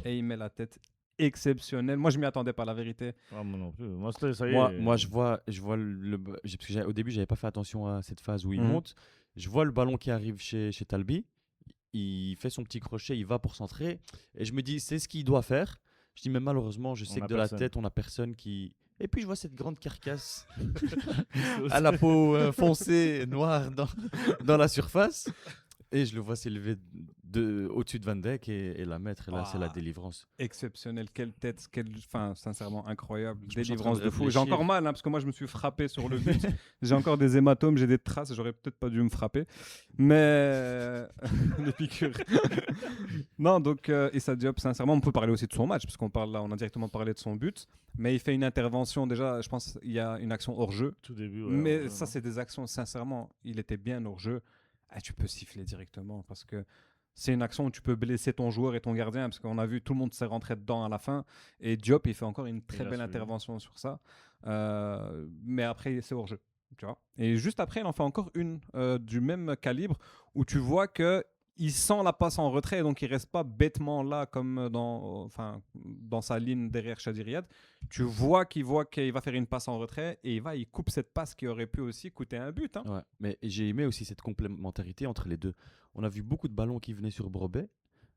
Et il met la tête exceptionnelle. Moi, je m'y attendais pas, la vérité. Ah, moi non plus. Moi, ça y est. Moi, je vois parce que au début, j'avais pas fait attention à cette phase où il Mhm. monte. Je vois le ballon qui arrive chez Talbi. Il fait son petit crochet, il va pour centrer. Et je me dis, c'est ce qu'il doit faire. Je dis, mais malheureusement, je sais On que a de personne. la tête, on a personne qui. Et puis, je vois cette grande carcasse à la peau foncée, noire dans la surface. Et je le vois s'élever au-dessus de Van Dijk et la mettre. Et là, c'est la Ah. délivrance. Exceptionnel, quelle tête, enfin, sincèrement incroyable, Je me suis en délivrance train de de fou. J'ai réfléchir. encore mal, hein, parce que moi je me suis frappé sur le but. J'ai encore des hématomes, j'ai des traces, j'aurais peut-être pas dû me frapper, mais des piqûres. Non, donc Issa Diop, sincèrement, on peut parler aussi de son match, parce qu'on parle là, on a directement parlé de son but, mais il fait une intervention déjà. Je pense il y a une action hors jeu, Tout début. Ouais, mais ouais, ça ouais. c'est des actions. Sincèrement, il était bien hors jeu. Ah, tu peux siffler directement parce que c'est une action où tu peux blesser ton joueur et ton gardien, parce qu'on a vu tout le monde s'est rentré dedans à la fin. Et Diop, il fait encore une très Il a belle suivi. intervention sur ça. Mais après, c'est hors jeu. Tu vois. Et juste après, il en fait encore une du même calibre où tu vois que il sent la passe en retrait, et donc il reste pas bêtement là comme dans sa ligne derrière Shadi Riyad. Tu vois qu'il va faire une passe en retrait et il coupe cette passe qui aurait pu aussi coûter un but. Hein. Ouais, mais j'ai aimé aussi cette complémentarité entre les deux. On a vu beaucoup de ballons qui venaient sur Brobet.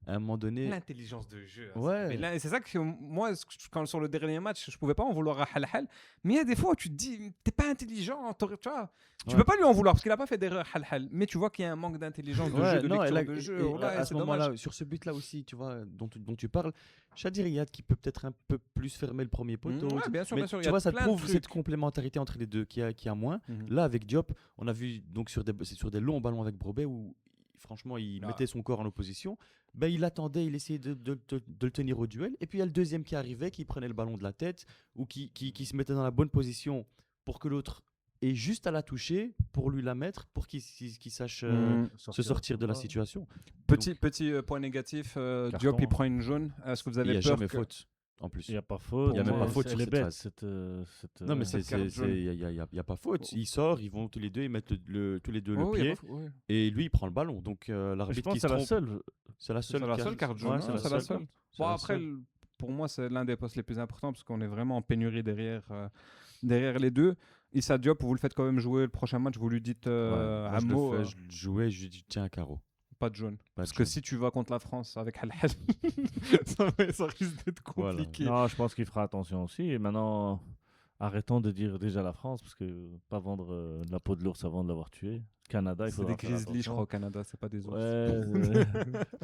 À un moment donné, L'intelligence de jeu. hein, Ouais. Mais là, c'est ça que moi, quand sur le dernier match, je pouvais pas en vouloir à Halhal. Mais il y a des fois où tu te dis, t'es pas intelligent. Tu vois, tu Ouais. peux pas lui en vouloir parce qu'il a pas fait d'erreur Halhal. Mais tu vois qu'il y a un manque d'intelligence de ouais, jeu, de non, et lecture là- de jeu. et Voilà, à et ce c'est dommage. moment-là, sur ce but-là aussi, tu vois, dont tu parles, Shadi Riyad qui peut peut-être un peu plus fermer le premier poteau. Ouais, bien sûr, mais bien sûr. il y tu a vois, ça te plein de prouve trucs. cette complémentarité entre les deux qui a moins. Mhm. Là, avec Diop, on a vu donc sur des longs ballons avec Brobet où franchement il Ah. mettait son corps en opposition. Ben, il attendait, il essayait de le tenir au duel. Et puis il y a le deuxième qui arrivait, qui prenait le ballon de la tête ou qui se mettait dans la bonne position pour que l'autre ait juste à la toucher, pour lui la mettre, pour qu'il sache Mhm. se sortir de la situation. Petit point négatif, Carton, Diop il hein. prend une jaune. Est-ce que vous Il avez n'y a peur jamais que... faute en plus. Il n'y a pas faute. Il y a même mais pas faute elle sur est cette bête, phase. Non, mais cette carte jaune. il y a pas faute. Ils sortent, ils vont tous les deux, ils mettent tous les deux Oh, le oui, il y pied. a pas- ouais. Et lui, il prend le ballon. Donc Je l'arbitre pense qui que se c'est la trompe, seule. c'est la C'est seule la qui seule a- carte jaune. Ouais, hein, c'est la seule. C'est Bon, la après, seule. pour moi, c'est l'un des postes les plus importants parce qu'on est vraiment en pénurie derrière les deux. Issa Diop, vous le faites quand même jouer le prochain match, vous lui dites Ouais, moi, un je le mot, fais, je le jouais, je lui dis tiens un carreau. pas de jaune. Pas Parce de que jaune. si tu vas contre la France avec Halhal, ça risque d'être Voilà. compliqué. Non, je pense qu'il fera attention aussi. Et maintenant, arrêtons de dire déjà la France, parce que pas vendre la peau de l'ours avant de l'avoir tué. Canada, il C'est faudra des faire grizzlies, je attention. crois, au Canada, c'est pas des ours. Ouais,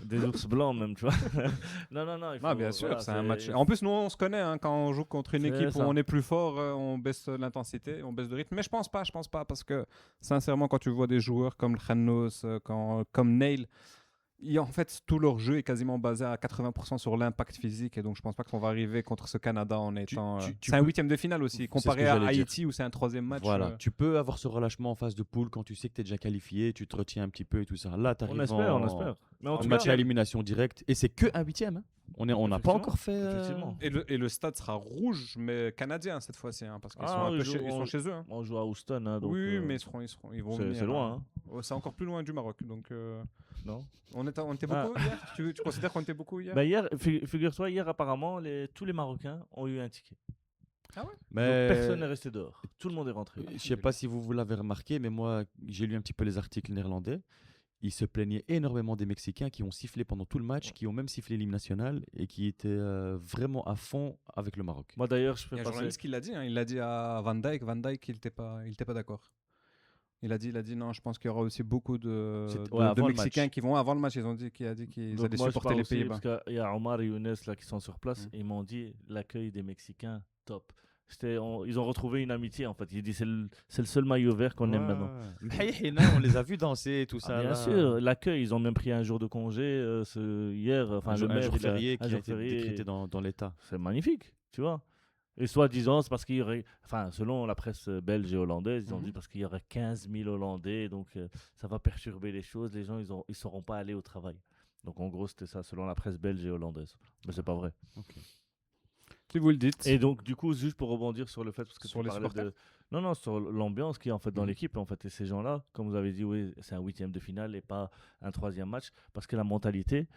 des ours blancs même, tu vois. non, il faut, Ah, bien sûr, voilà, c'est un match. En plus, nous, on se connaît. Hein, quand on joue contre une C'est équipe où ça. on est plus fort, on baisse l'intensité, on baisse le rythme. Mais je pense pas, parce que sincèrement, quand tu vois des joueurs comme le Khannos, comme Nail, en fait, tout leur jeu est quasiment basé à 80% sur l'impact physique. Et donc, je pense pas qu'on va arriver contre ce Canada en étant. tu C'est un peux- huitième de finale aussi, C'est ce comparé que à j'allais dire. Haïti où c'est un troisième match. Voilà, tu peux avoir ce relâchement en phase de poule quand tu sais que tu es déjà qualifié, tu te retiens un petit peu et tout ça. Là, tu arrives on espère. Mais en en tout match cas, à élimination directe et c'est que un huitième. Hein. On n'a pas Effectivement. encore fait. Effectivement. Et le stade sera rouge, mais canadien cette fois-ci, hein, parce qu'ils Ah, sont, un oui, peu ils sont chez eux. Hein. On joue à Houston, hein, donc. Oui, mais ils vont venir. c'est loin, hein. Oh, c'est encore plus loin du Maroc. Donc, Non. on était beaucoup hier. Tu considères qu'on était beaucoup hier? Bah hier, figure-toi, hier apparemment, tous les Marocains ont eu un ticket. Ah ouais? Donc, Mais personne n'est resté dehors. Tout le monde est rentré. je sais pas si vous l'avez remarqué, mais moi, j'ai lu un petit peu les articles néerlandais. Ils se plaignaient énormément des Mexicains qui ont sifflé pendant tout le match, qui ont même sifflé l'hymne national et qui étaient vraiment à fond avec le Maroc. Moi d'ailleurs, je Il fais y a un passer. journaliste qui l'a dit. Hein. Il l'a dit à Van Dijk. Van Dijk, il n'était pas d'accord. Il a dit non, je pense qu'il y aura aussi beaucoup de avant le Mexicains match. qui vont avant le match. Ils ont dit qu'ils Donc, allaient moi, je supporter parle les aussi Pays-Bas. parce qu'il y a Omar et Younes là, qui sont sur place Mm. et ils m'ont dit l'accueil des Mexicains, top. Ils ont retrouvé une amitié en fait. Il dit c'est le seul maillot vert qu'on aime maintenant. On les a vus danser et tout ça. Bien là. sûr, l'accueil, ils ont même pris un jour de congé hier. Enfin, Un le jour maire, férié un qui a jour été férié. décrété dans l'État. C'est magnifique, tu vois. Et soi-disant, c'est parce qu'il y aurait, enfin, selon la presse belge et hollandaise, ils ont Mhm. dit parce qu'il y aurait 15 000 Hollandais, donc ça va perturber les choses. Les gens, ils sauront pas aller au travail. Donc en gros, c'était ça, selon la presse belge et hollandaise. Mais c'est pas vrai. Si vous le dites. Et donc, du coup, juste pour rebondir sur le fait, parce que Sur tu les parlais supporters Non, sur l'ambiance qui est en fait dans Mhm. l'équipe, en fait, et ces gens-là, comme vous avez dit, oui, c'est un 8e de finale et pas un 3e match, parce que la mentalité,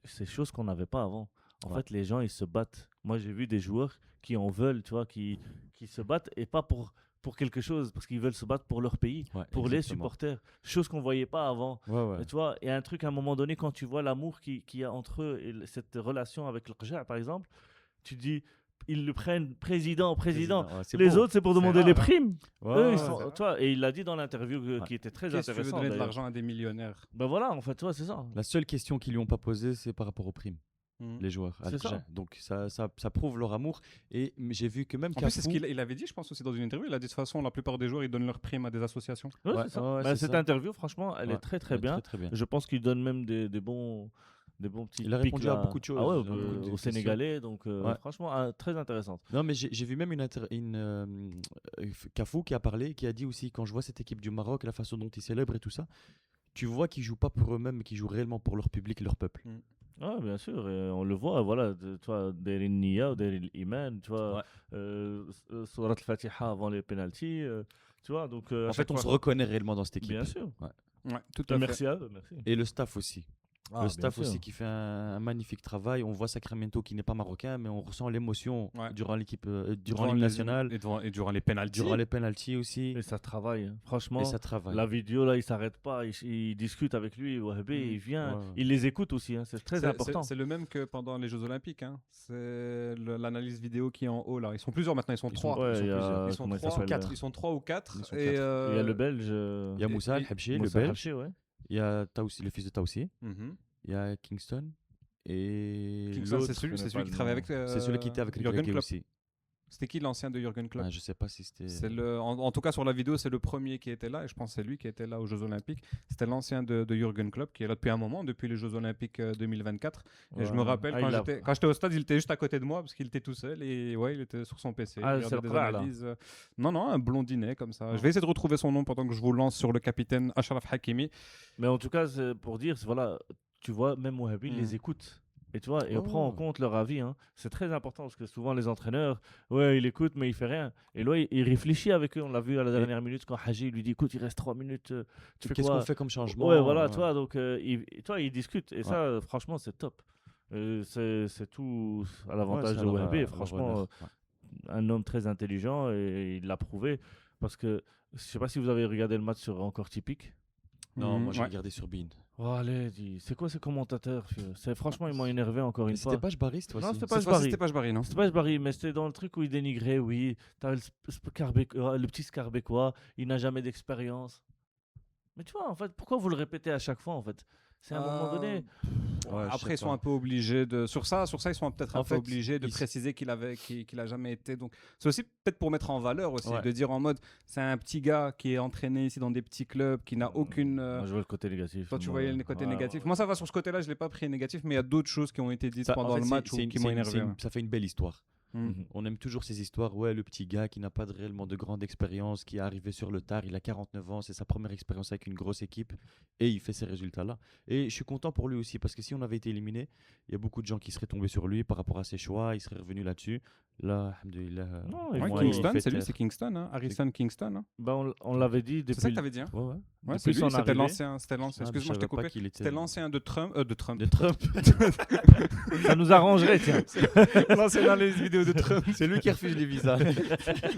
c'est chose qu'on n'avait pas avant. En Ouais. fait, les gens, ils se battent. Moi, j'ai vu des joueurs qui en veulent, tu vois, qui se battent et pas pour quelque chose, parce qu'ils veulent se battre pour leur pays, Ouais, pour les exactement. supporters, chose qu'on voyait pas avant. Ouais. Et tu vois, il y a un truc à un moment donné, quand tu vois l'amour qu'il y a entre eux et cette relation avec le Rja, par exemple, tu dis, ils le prennent président. Ouais, c'est Les beau. autres, c'est pour C'est demander rare, les hein. primes. Ouais, Eux, ouais, ils c'est sont, vrai. tu vois, et il l'a dit dans l'interview Ouais. qui était très Qu'est-ce que tu veux intéressant. donner de d'ailleurs. l'argent à des millionnaires? Ben voilà, en fait, tu vois, c'est ça. La seule question qu'ils lui ont pas posée, c'est par rapport aux primes, Mhm. les joueurs. C'est ça. Algériens. Donc ça prouve leur amour. Et j'ai vu que même En plus, c'est ce Cafou- qu'il avait dit, je pense aussi dans une interview. Il a dit de toute façon, la plupart des joueurs, ils donnent leur prime à des associations. Ouais, Ouais, c'est ça. ouais, Ben, c'est cette ça. interview, franchement, elle Ouais, est très très ouais, bien. très bien. Je pense qu'il donne même des bons petits Il a pics, répondu à là. beaucoup de choses, Ah ouais, à beaucoup de aux questions. Sénégalais, donc Ouais. franchement, très intéressante. Non, mais j'ai vu même Cafou qui a parlé, qui a dit aussi, quand je vois cette équipe du Maroc, la façon dont ils célèbrent et tout ça, tu vois qu'ils jouent pas pour eux-mêmes, mais qu'ils jouent réellement pour leur public et leur peuple. Ouais, bien sûr, et on le voit, voilà, tu vois, Derin Nia ou Derin Iman, tu vois, Surat al-Fatiha avant les penalties, tu vois, donc à En chaque fait, on se fois- reconnaît réellement dans cette équipe. Bien sûr. Ouais, tout Et à fait. merci à eux, merci. Et le staff aussi. Ah, Le staff bien sûr. aussi qui fait un magnifique travail. On voit Sacramento qui n'est pas marocain, mais on ressent l'émotion Ouais. durant l'hymne national, Et durant les pénaltys. durant les penalties aussi. Et ça travaille, hein. Franchement. Et ça travaille. La vidéo, là, il s'arrête pas, il discute avec lui, Wahbi, il vient, Ouais. il les écoute aussi, hein, c'est très C'est- important. C'est le même que pendant les Jeux Olympiques. Hein. C'est l'analyse vidéo qui est en haut là. Ils sont plusieurs maintenant, ils sont Ils sont- trois. Ouais, ils sont il y a- plusieurs. Ils sont comment il trois, s'appelle, quatre. Ils sont trois ou quatre. Ils sont Et, quatre. Il y a le Belge. Il y a Moussa et- Al-Habchi, le Moussa Belge. Haché, ouais. Il y a Taoussi, le fils de Taoussi. Mhm. Il y a Kingston. Et Kingston, l'autre, c'est celui, je c'est connais celui pas qui le travaille nom. avec. c'est celui qui était avec Jürgen Ribery Klopp. aussi. C'était qui l'ancien de Jürgen Klopp? Ah, je sais pas si c'était. C'est en tout cas sur la vidéo, c'est le premier qui était là, et je pense que c'est lui qui était là aux Jeux Olympiques. C'était l'ancien de Jürgen Klopp qui est là depuis un moment, depuis les Jeux Olympiques 2024. Et je me Ouais. rappelle Ah, quand il a- j'étais au stade, il était juste à côté de moi parce qu'il était tout seul et ouais, il était sur son PC. Ah, il c'est regardait le des frère, là. analyses. Non, un blondinet comme ça. Ah. Je vais essayer de retrouver son nom pendant que je vous lance sur le capitaine Achraf Hakimi. Mais en tout cas, c'est pour dire, voilà, tu vois, même Wahbi, il Mhm. les écoute. Et tu vois, et on Oh. prend en compte leur avis. Hein. C'est très important parce que souvent les entraîneurs, ouais, il écoute, mais il fait rien. Et là, il réfléchit avec eux. On l'a vu à la dernière minute quand Haji lui dit, écoute, il reste 3 minutes. Tu fais Qu'est-ce quoi qu'on fait comme changement? Ouais, voilà, Ouais. tu vois, donc ils discutent. Et ça, franchement, c'est top. C'est tout à l'avantage Ouais, de ça leur a- Wahbi. Et leur franchement, honneur. Ouais. un homme très intelligent et il l'a prouvé. Parce que je sais pas si vous avez regardé le match sur Encore Typique. Non, moi j'ai Ouais. regardé sur Bein. Oh, allez, c'est quoi ces commentateurs vieux Franchement, ils m'ont énervé encore une Mais fois. c'était pas Jbari cette fois-ci. Non, c'était Cette pas fois-ci, Jbari. c'était pas Jbari, non? C'était pas Jbari, mais c'était dans le truc où il dénigrait, oui. T'as le petit Scarbécois, il n'a jamais d'expérience. Mais tu vois, en fait, pourquoi vous le répétez à chaque fois, en fait? C'est à un moment donné. Ouais, je Après, sais ils sont pas. un peu obligés de. Sur ça, ils sont peut-être un En peu fait, obligés de ils- préciser qu'il a jamais été. Donc, c'est aussi peut-être pour mettre en valeur aussi, Ouais. de dire en mode, c'est un petit gars qui est entraîné ici dans des petits clubs, qui n'a aucune. Moi, je vois le côté négatif. Toi, tu Moi, voyais le côté ouais, négatif. ouais. Moi, ça va sur ce côté-là, je l'ai pas pris négatif, mais il y a d'autres choses qui ont été dites Ça, en pendant fait, le match c'est qui m'ont énervé. ça fait une belle histoire. On aime toujours ces histoires, ouais, le petit gars qui n'a pas réellement de grande expérience, qui est arrivé sur le tard, il a 49 ans, c'est sa première expérience avec une grosse équipe et il fait ces résultats-là. Et je suis content pour lui aussi parce que si on avait été éliminé, il y a beaucoup de gens qui seraient tombés sur lui par rapport à ses choix, il serait revenu là-dessus. Là, alhamdoulilah, Non, Ouais, moi, Kingston, il fait c'est lui, taire. c'est Kingston, hein. Harrison Kingston. Hein. on l'avait dit C'est ça depuis. que t'avais dit. Hein. Ouais, ouais. Ouais, Depuis c'est lui, son c'était arrivée. l'ancien. Ah, Excuse-moi, je je t'ai savais pas coupé. qu'il était- C'était l'ancien de Trump. De Trump. De Trump. Ça nous arrangerait, tiens. L'ancien dans les vidéos de Trump. C'est lui qui refuse les visas.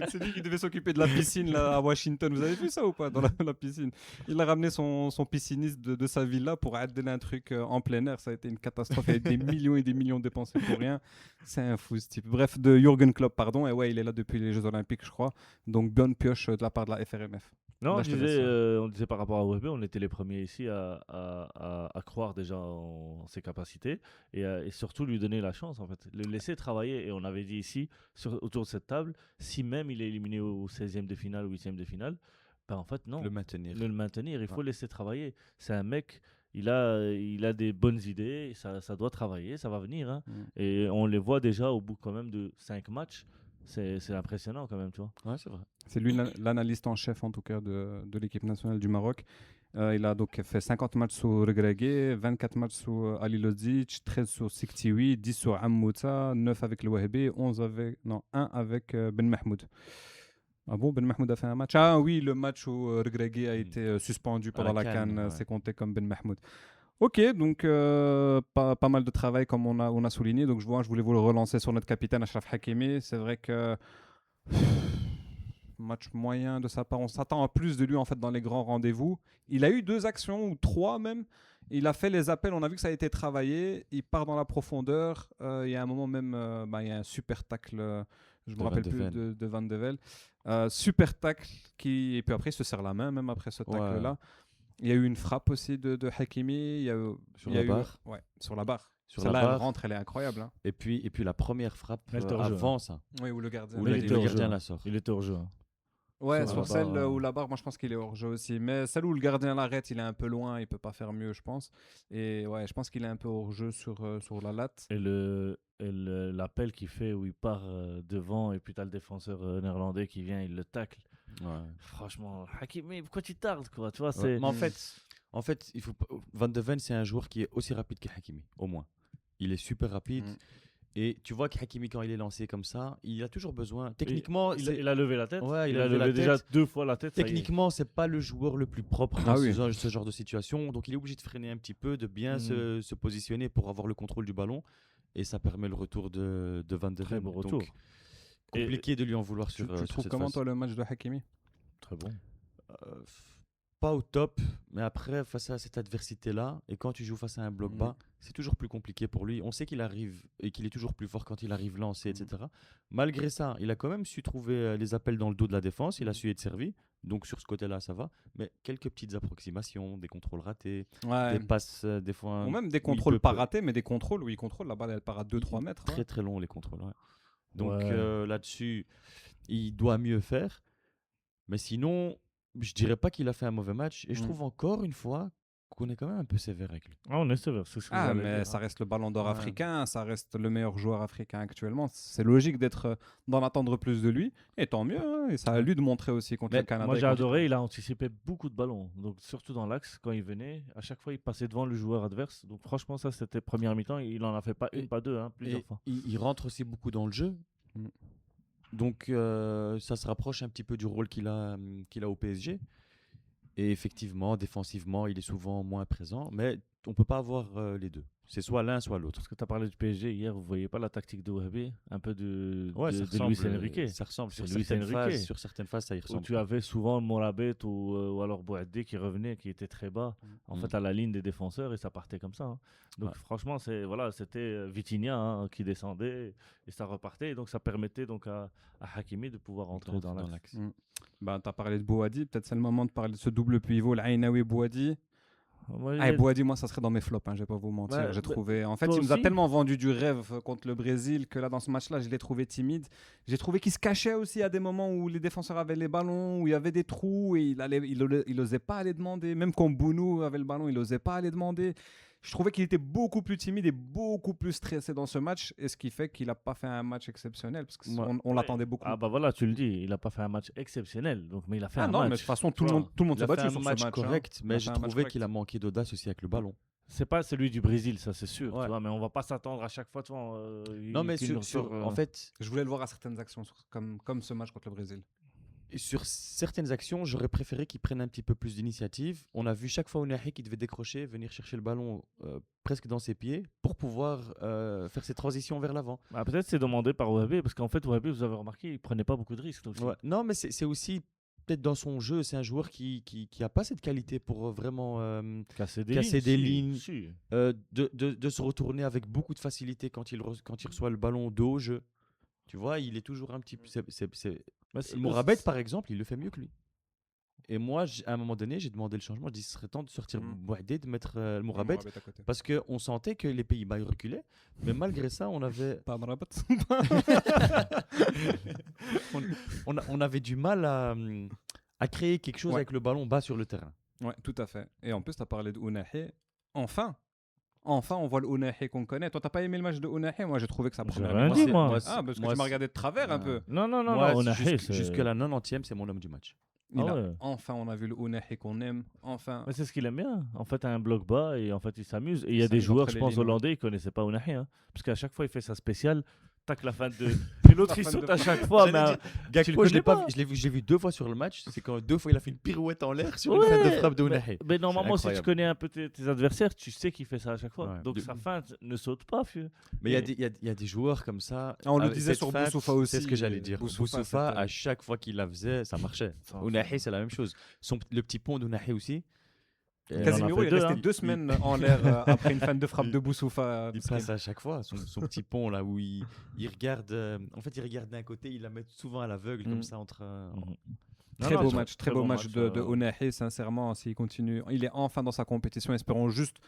C'est lui qui devait s'occuper de la piscine là, à Washington. Vous avez vu ça ou pas dans la piscine? Il a ramené son pisciniste de sa villa pour donner un truc en plein air. Ça a été une catastrophe avec des millions et des millions dépensés pour rien. C'est un fou ce type. Bref, de Jürgen Klopp, pardon. Et ouais, il est là depuis les Jeux Olympiques, je crois. Donc bonne pioche de la part de la FRMF. Non, Là, on je te disait, laisse, on disait par rapport à OEB, on était les premiers ici à croire déjà en ses capacités et surtout lui donner la chance, en fait. Le laisser travailler. Et on avait dit ici, autour de cette table, si même il est éliminé au 16e de finale ou 8e de finale, ben en fait, non. Le maintenir. Le maintenir, il faut le laisser travailler. C'est un mec, il a des bonnes idées, ça doit travailler, ça va venir. Hein. Et on les voit déjà au bout quand même de 5 matchs. C'est impressionnant quand même, tu vois. Ouais, c'est vrai. C'est lui l'analyste en chef en tout cas de l'équipe nationale du Maroc. Il a donc fait 50 matchs sous Regragui, 24 matchs sous Ali Lodzic, 13 sur Siktiwi, 10 sur Ammouta, 9 avec le Wahbi, 1 avec Ben Mahmoud. Ah bon, Ben Mahmoud a fait un match? Ah oui, le match où Regragui a été suspendu pendant la CAN, ouais. c'est compté comme Ben Mahmoud. Ok, donc pas mal de travail comme on a souligné. Donc je voulais vous le relancer sur notre capitaine Achraf Hakimi. C'est vrai que match moyen de sa part. On s'attend à plus de lui en fait dans les grands rendez-vous. Il a eu 2 actions ou 3 même. Il a fait les appels. On a vu que ça a été travaillé. Il part dans la profondeur. Il y a un moment même, il y a un super tacle. Je me De rappelle Van de plus Ven. de Van de Vel. Super tacle et puis après il se serre la main même après ce tacle là. Il y a eu une frappe aussi de Hakimi. Sur la barre. Ouais, sur la barre. Sur Celle-là, la elle barre. rentre, elle est incroyable. Hein. Et puis la première frappe Elle était hors jeu, avant ça, Oui, où le gardien. où Mais le il était hors jeu, gardien hein. la sort. Il était hors jeu. Hein. Ouais, Sur la sur celle barre, où la barre, moi je pense qu'il est hors jeu aussi. Mais celle où le gardien l'arrête, il est un peu loin, il peut pas faire mieux, je pense. Et ouais, je pense qu'il est un peu hors jeu sur la latte. Et l'appel qu'il fait où il part devant et puis t'as le défenseur néerlandais qui vient, il le tacle. Ouais. Franchement, Hakimi, pourquoi tu tardes quoi? Tu vois, Ouais. c'est. Mais en fait, il faut Van de Ven, c'est un joueur qui est aussi rapide que Hakimi, au moins. Il est super rapide. Et tu vois que Hakimi, quand il est lancé comme ça, il a toujours besoin. Techniquement, Il a levé la tête. Ouais, il a levé déjà 2 fois la tête. ça y est. techniquement, c'est pas le joueur le plus propre Ah dans oui. ce genre de situation. Donc, il est obligé de freiner un petit peu, de bien Mhm. se positionner pour avoir le contrôle du ballon. Et ça permet le retour de Van de Très Ven. beau Donc, retour. compliqué de lui en vouloir Tu sur trouves cette comment phase. toi le match de Hakimi? Très bon. Euh, Pas au top, mais après, face à cette adversité-là, et quand tu joues face à un bloc bas, c'est toujours plus compliqué pour lui. On sait qu'il arrive et qu'il est toujours plus fort quand il arrive lancé, etc. Malgré ça, il a quand même su trouver les appels dans le dos de la défense, il a su être servi. Donc sur ce côté-là, ça va. Mais quelques petites approximations, des contrôles ratés, Ouais. des passes des fois Ou même des où il contrôles peut- pas ratés, mais des contrôles où il contrôle la balle, elle part à 2-3 mètres. très hein. très longs les contrôles. Ouais. Donc Ouais. là-dessus, il doit mieux faire. Mais sinon, je dirais pas qu'il a fait un mauvais match. Et je trouve encore une fois qu'on est quand même un peu sévère avec lui. Ah, on est sévère, c'est ce que Ah, j'allais mais dire, ça hein. reste le ballon d'or Ouais. africain, ça reste le meilleur joueur africain actuellement. C'est logique d'en attendre plus de lui, et tant mieux. Hein, et ça a lui de montrer aussi contre Mais le Canada. Moi et j'ai contre- adoré, il a anticipé beaucoup de ballons. Donc surtout dans l'axe, quand il venait, à chaque fois il passait devant le joueur adverse. Donc franchement ça c'était première mi-temps, il en a fait pas une, pas deux, hein, plusieurs Et fois. il rentre aussi beaucoup dans le jeu. Mm. Donc ça se rapproche un petit peu du rôle qu'il a au PSG. Et effectivement, défensivement, il est souvent moins présent. Mais on ne peut pas avoir les deux. C'est soit l'un, soit l'autre. Parce que tu as parlé du PSG hier, vous voyez pas la tactique de Wahbi, un peu de Ça Luis ressemble, Enrique. ça ressemble sur C'est Luis certaines, Enrique. phases, sur certaines phases, ça y Où ressemble. tu avais souvent Morabet ou alors Boadé qui revenait, qui était très bas, en fait à la ligne des défenseurs et ça partait comme ça. Hein. Donc Ouais. franchement, c'était Vitinha hein, qui descendait et ça repartait. Et donc ça permettait donc à Hakimi de pouvoir rentrer dans l'axe. Bah, tu as parlé de Bouhaddi, peut-être c'est le moment de parler de ce double pivot, l'Aïnaoui-Bouhaddi. Moi, Ah, Bouhaddi, moi, ça serait dans mes flops, hein, je vais pas vous mentir. Ouais, J'ai bah, trouvé. En fait, toi il nous a aussi tellement vendu du rêve contre le Brésil que là, dans ce match-là, je l'ai trouvé timide. J'ai trouvé qu'il se cachait aussi à des moments où les défenseurs avaient les ballons, où il y avait des trous et il osait pas aller demander. Même quand Bounou avait le ballon, il osait pas aller demander. Je trouvais qu'il était beaucoup plus timide et beaucoup plus stressé dans ce match, et ce qui fait qu'il n'a pas fait un match exceptionnel, parce qu'on Ouais. l'attendait beaucoup. Ah bah voilà, tu le dis, il a pas fait un match exceptionnel, donc mais il a fait Ah un non, match. mais de toute façon, tu tout le vois. monde Il s'est a fait battu un sur match ce match. correct, Il a mais fait j'ai un match trouvé correct. qu'il a manqué d'audace aussi avec le ballon. C'est pas celui du Brésil, ça c'est sûr, Ouais. tu vois, mais on va pas s'attendre à chaque fois, tu vois. Non, mais qu'il nous ressort, en fait, Je voulais le voir à certaines actions, comme ce match contre le Brésil. sur certaines actions, j'aurais préféré qu'il prenne un petit peu plus d'initiative. On a vu chaque fois Ounahi qui devait décrocher, venir chercher le ballon presque dans ses pieds pour pouvoir faire ses transitions vers l'avant. Bah, peut-être c'est demandé par Wahbi, parce qu'en fait, Wahbi, vous avez remarqué, il prenait pas beaucoup de risques. Aussi. Ouais. Non, mais c'est aussi peut-être dans son jeu, c'est un joueur qui a pas cette qualité pour vraiment Casser casser des lignes. si. de se retourner avec beaucoup de facilité quand il reçoit le ballon de haut jeu. Tu vois, il est toujours un petit peu. Bah, c'est- Mourabet, par exemple, il le fait mieux que lui. Et moi, à un moment donné, j'ai demandé le changement. Je dis, ce serait temps de sortir Bouadé, de mettre Mourabet. Mourabet à côté. Parce qu'on sentait que les Pays-Bas ils reculaient. Mais malgré ça, on avait, Pas Amrabat. on avait du mal à créer quelque chose Ouais. avec le ballon bas sur le terrain. Ouais, tout à fait. Et en plus, tu as parlé de Ounahi. Enfin, on voit le Ounahi qu'on connaît. Toi, t'as pas aimé le match de Ounahi? Moi, j'ai trouvé que sa J'ai première rien mi-temps, dit, moi. Ah, parce que moi, tu m'as regardé de travers un peu. Non, non, non, Moi, non, Ounahi, jusque la 90e, c'est mon homme du match. Enfin, on a vu le Ounahi qu'on aime. Enfin. Mais c'est ce qu'il aime bien. En fait, un bloc bas et en fait, il s'amuse. Et il y a des s'amuse joueurs, entre je les pense, lignes, ouais. hollandais, ils connaissaient pas Ounahi. Hein, parce qu'à chaque fois, il fait sa spéciale. Tac, la fin de. Et l'autre, il fin saute de- à chaque fois. Mais Gakpo, le je l'ai connais pas pas vu, je l'ai vu 2 fois sur le match. C'est quand 2 fois il a fait une pirouette en l'air sur une Ouais, fin de frappe de mais- Ounahi. Mais normalement, si tu incroyable. connais un peu tes adversaires, tu sais qu'il fait ça à chaque fois. Ouais. Donc sa feinte ne saute pas, vieux. Mais il y a des joueurs comme ça. Ah, on le avec disait cette sur feinte, Boussoufa aussi. C'est ce que j'allais dire. Boussoufa, Boussoufa, c'était- à chaque fois qu'il la faisait, ça marchait. Ça, Ounahi, c'est la même chose. Le petit pont d'Ounahi aussi. Il en a Casemiro, fait il est deux, resté hein. 2 semaines en l'air après une fin de frappe de Boussoufa. Il passe à chaque fois son petit pont là où il regarde. En fait, il regarde d'un côté, il la met souvent à l'aveugle comme ça entre. Très Non, beau non, match, très beau match de euh, Ounahi, sincèrement, s'il continue. Il est enfin dans sa compétition, espérons juste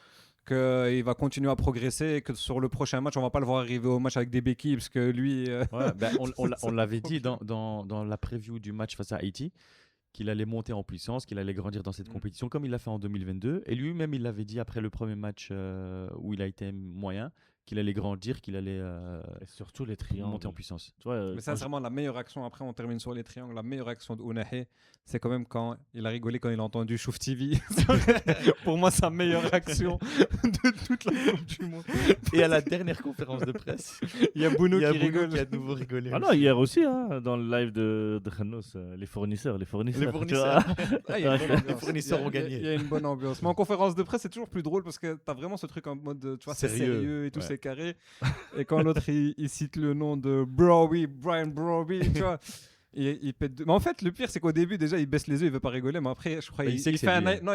qu'il va continuer à progresser et que sur le prochain match, on va pas le voir arriver au match avec des béquilles, parce que lui... Ouais, ben, on l'avait dit dans la preview du match face à Haïti qu'il allait monter en puissance, qu'il allait grandir dans cette compétition comme il l'a fait en 2022. Et lui-même, il l'avait dit après le premier match où il a été moyen, qu'il allait grandir, qu'il allait Et surtout les triangles. monter en puissance. Tu vois, Mais moi, sincèrement, la meilleure action, après on termine sur les triangles, la meilleure action de Ounahi, c'est quand même quand il a rigolé quand il a entendu Chouf TV. Pour moi, sa meilleure action de toute la Coupe du Monde. Et à la dernière conférence de presse, Il y a Bounou il y a qui Bounou rigole. qui a de nouveau rigolé. Ah non, hier aussi, hein, dans le live de Khanos, les fournisseurs. Les tu vois. fournisseurs. Ah, il y a une bonne ambiance. Les fournisseurs ont gagné. Il y a une bonne ambiance. Mais en conférence de presse, c'est toujours plus drôle parce que tu as vraiment ce truc en mode, tu vois, c'est Sérieux. sérieux et tout, Ouais. c'est carré. Et quand l'autre, il cite le nom de Browy, Brian Browy, tu vois. Il pète Mais en fait, le pire, c'est qu'au début, déjà, il baisse les yeux, il veut pas rigoler. Mais après, je crois Bah, il, il sait il que fait c'est un lui, eye... hein. non,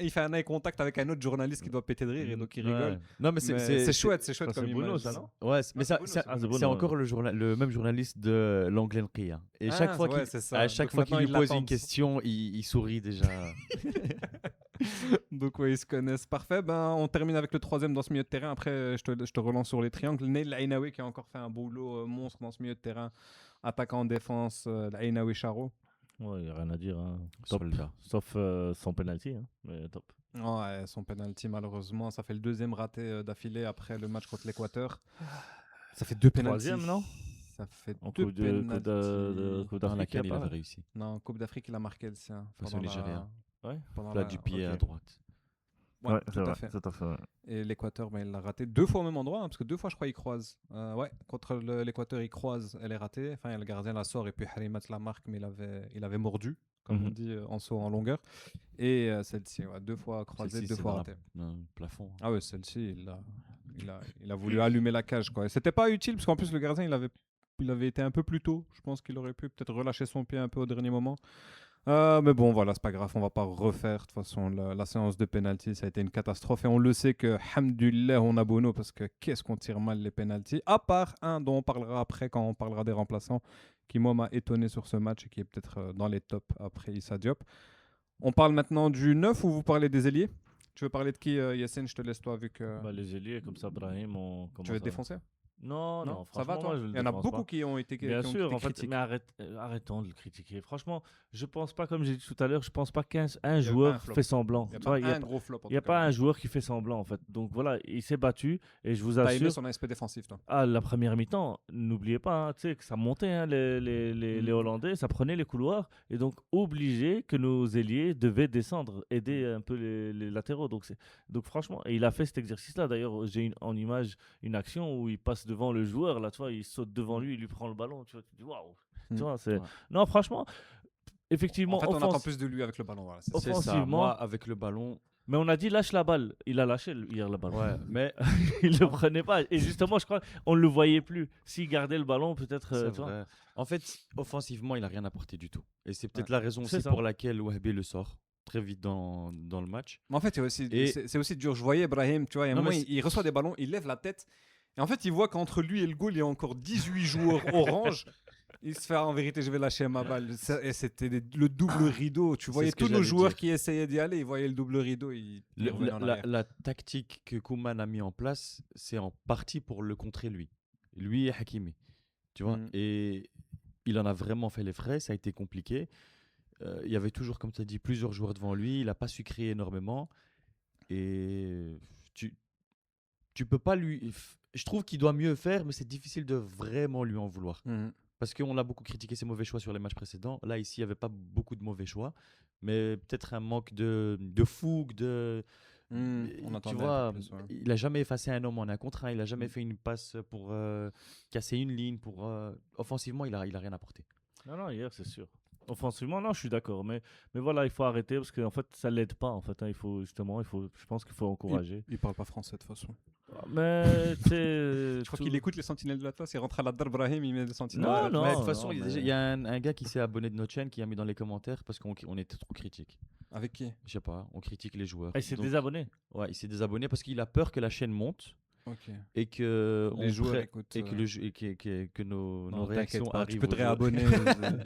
il fait un eye contact avec un autre journaliste qui doit péter de rire et donc il rigole. Ouais. Non, mais Mais c'est chouette, c'est chouette Ça, comme c'est Bono, image. ça, non Ouais, mais ça, c'est Bono, ça- ça. Ah, c'est c'est Bono, encore le même journaliste de l'Anglais Nqia. Et Ah, chaque fois ouais, qu'il c'est ça. à chaque Donc fois qu'il maintenant, lui il pose l'attend. une question, il sourit déjà. Donc ouais, ils se connaissent. Parfait. Ben, on termine avec le troisième dans ce milieu de terrain. Après, je te relance sur les triangles. Neil Ainaoui qui a encore fait un boulot monstre dans ce milieu de terrain. Attaquant en défense, Ainaoui Charo. Ouais, il n'y a rien à dire. Hein. Soldat. Sauf son penalty. Hein. Mais top. Ouais, son penalty, malheureusement, ça fait le deuxième raté d'affilée après le match contre l'Équateur. Ça fait 2 penalties. Troisième, non Ça fait En 2 Coupe de penalties. Coupe Dans d'Afrique, laquelle il il y a pas. avait réussi. Non, Coupe d'Afrique, il a marqué le sien. Face au Nigeria. Pendant Plat la- du pied ok. à droite. Ouais, Ouais, tout c'est à vrai, fait. tout à fait. Ouais. Et l'Équateur, ben, il l'a raté 2 fois au même endroit, hein, parce que 2 fois, je crois, il croise. Ouais, contre l'Équateur, il croise, elle est ratée. Enfin, le gardien la sort et puis Harimat la marque, mais il avait mordu, comme on Mhm. dit en saut en longueur. Et celle-ci, ouais, 2 fois croisée, Celle-ci, 2 c'est fois dans ratée. dans le plafond. Ah ouais, celle-ci, il a voulu allumer la cage, quoi. Et c'était pas utile, parce qu'en plus, le gardien, il avait été un peu plus tôt. Je pense qu'il aurait pu peut-être relâcher son pied un peu au dernier moment. Mais bon, voilà, c'est pas grave, on va pas refaire. De toute façon, la séance de penalty, ça a été une catastrophe. Et on le sait que, hamdulillah, on a Bono, parce que qu'est-ce qu'on tire mal les penalties. À part un dont on parlera après quand on parlera des remplaçants, qui moi m'a étonné sur ce match et qui est peut-être dans les tops après Issa Diop. On parle maintenant du 9 ou vous parlez des ailiers? Tu veux parler de qui, Yassine? Je te laisse toi, vu que Bah, les ailiers, comme ça, Brahim, on tu commence veux te à- défoncer. Non, non, ça va franchement, toi moi, je le Il y en a défense beaucoup pas. qui ont été Bien qui ont sûr, été en fait, critiques. mais arrêtons de le critiquer. Franchement, je pense pas, comme j'ai dit tout à l'heure, je pense pas qu'un pas un joueur flop. fait semblant. Il n'y a Tu pas vois, il y a un gros flop. il y a pas un joueur qui fait semblant, en fait. Donc voilà, il s'est battu et je vous T'as aimé assure, son aspect défensif, toi? la première mi-temps, n'oubliez pas, hein, tu sais, que ça montait, hein, les Hollandais, ça prenait les couloirs et donc obligé que nos ailiers devaient descendre, aider un peu les latéraux. Donc franchement, et il a fait cet exercice-là. D'ailleurs, j'ai en image une action où il passe devant le joueur, là, tu vois, il saute devant lui, il lui prend le ballon, tu vois, tu dis waouh. Tu vois, c'est... Ouais. Non, franchement, effectivement, En fait, on attend plus de lui avec le ballon. Voilà, c'est ça. C'est ça. offensivement. Moi, avec le ballon, Mais on a dit lâche la balle. Il a lâché hier la balle. ouais, mais Il le prenait pas. Et justement, je crois on le voyait plus. S'il gardait le ballon, peut-être. c'est tu vois. vrai. En fait, offensivement, il a rien apporté du tout. Et c'est peut-être Ouais. la raison C'est aussi ça. pour laquelle Wahbi le sort très vite dans le match. Mais en fait, c'est Et- aussi dur. Je voyais Brahim, tu vois, et à un Non, moment, mais il reçoit des ballons, il lève la tête. Et en fait, il voit qu'entre lui et le goal, il y a encore 18 joueurs orange. Il se fait, en vérité, je vais lâcher ma balle. Et c'était le double rideau. Tu C'est voyais ce que tous nos j'allais joueurs dire. qui essayaient d'y aller. Ils voyaient le double rideau. Ils revenaient en arrière. La tactique que Koeman a mis en place, c'est en partie pour le contrer lui et Hakimi, tu vois. Mhm. Et il en a vraiment fait les frais, ça a été compliqué. Il y avait toujours, comme tu as dit, plusieurs joueurs devant lui, il n'a pas su créer énormément. Et tu peux pas lui... Je trouve qu'il doit mieux faire, mais c'est difficile de vraiment lui en vouloir. Mhm. Parce qu'on a beaucoup critiqué ses mauvais choix sur les matchs précédents. Là, ici, il n'y avait pas beaucoup de mauvais choix, mais peut-être un manque de fougue, On tu attendait vois, un peu plus, ouais. il n'a jamais effacé un homme en un contre un, il n'a jamais Mm. fait une passe pour casser une ligne. Offensivement, il a rien apporté. Non, hier, c'est sûr. Offensivement, non, je suis d'accord. Mais voilà, il faut arrêter parce qu'en fait, ça l'aide pas. En fait, hein. Je pense qu'il faut encourager. Il parle pas français de toute façon. Mais tu sais. Je crois qu'il écoute les sentinelles de l'Atlas. Il rentre à la Dar Brahim, il met des sentinelles. Non, de l'Atlas. non. Mais de toute façon, non, il y a un gars qui s'est abonné de notre chaîne qui a mis dans les commentaires parce qu'on était trop critique. Avec qui? Je sais pas, on critique les joueurs. Il s'est Donc, désabonné. ouais, il s'est désabonné parce qu'il a peur que la chaîne monte Ok. et que Les joueurs écoutent. et que, le jeu- et que nos Non, réactions t'inquiète pas, arrivent. tu peux te aux joueurs. réabonner,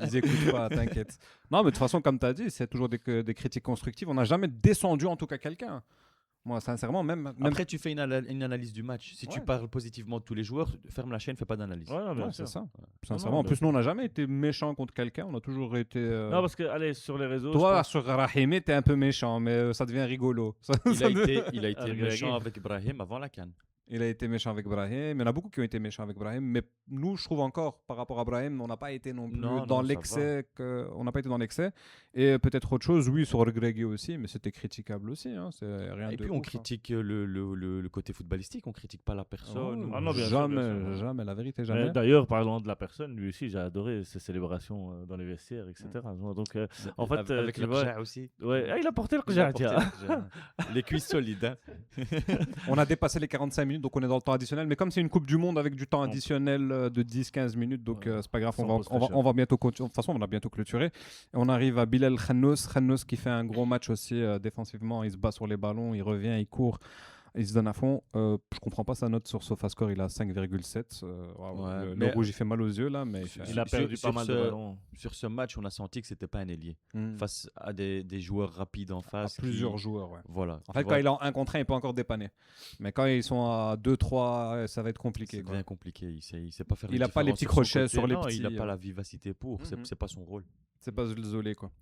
ils écoutent pas, t'inquiète. Non, mais de toute façon, comme tu as dit, c'est toujours des critiques constructives. On n'a jamais descendu en tout cas quelqu'un. Moi, sincèrement, même Après, tu fais une analyse du match. Si tu Ouais. parles positivement de tous les joueurs, ferme la chaîne, fais pas d'analyse. Ouais, non, bien ouais, sûr. c'est ça. Non, Sincèrement, en mais- plus, nous, on n'a jamais été méchants contre quelqu'un. On a toujours été. Non, parce que, allez, sur les réseaux. Toi, je pense- sur Rahimi, t'es un peu méchant, mais ça devient rigolo. Il a été Regregué. méchant avec Ibrahim avant la CAN. Il a été méchant avec Brahim. Il y en a beaucoup qui ont été méchants avec Brahim. Mais nous, je trouve encore, par rapport à Brahim, on n'a pas été non plus Non, dans non, ça l'excès. On n'a pas été dans l'excès. Et peut-être autre chose, oui, sur Greggy aussi, mais c'était critiquable aussi. Hein. C'est rien Et de puis on ouf, hein. critique le côté footballistique, on critique pas la personne. Ah non, bien sûr, jamais, bien sûr. jamais, la vérité, Mais jamais. D'ailleurs, parlant de la personne, lui aussi, j'ai adoré ses célébrations dans les vestiaires, etc. Donc, en fait, avec tu le vois- Rja aussi. Ouais, il a porté le Il a Rja, porté tiens. le Rja. Les cuisses solides. Hein. On a dépassé les 45 minutes, donc on est dans le temps additionnel. Mais comme c'est une Coupe du Monde avec du temps On- additionnel de 10-15 minutes, donc Ouais. c'est pas grave, Ça, on on va, peut se on va, faire on va bientôt continuer. De toute façon, on a bientôt clôturé. Et on arrive à Bilal Khannous. Khannous qui fait un gros match aussi défensivement. Il se bat sur les ballons, il revient, il court. Il se donne à fond. Je comprends pas sa note sur SofaScore, il a 5,7. Waouh, Ouais, le mais- rouge, il fait mal aux yeux là, mais Il a Sur- perdu sur pas mal de ce- ballons. Sur ce match, on a senti que c'était pas un ailier. Hmm. Face à des joueurs rapides en À face. plusieurs joueurs, ouais. Voilà. En fait, quand il est en 1 contre 1, il peut encore dépanner. Mais quand ils sont à 2-3, ça va être compliqué. C'est quoi. bien compliqué. Il sait pas faire Il les a pas les différences petits sur son crochets côté. sur les Non, petits, il a pas la vivacité pour. Mhm. C'est pas son rôle. C'est pas Zolé, quoi.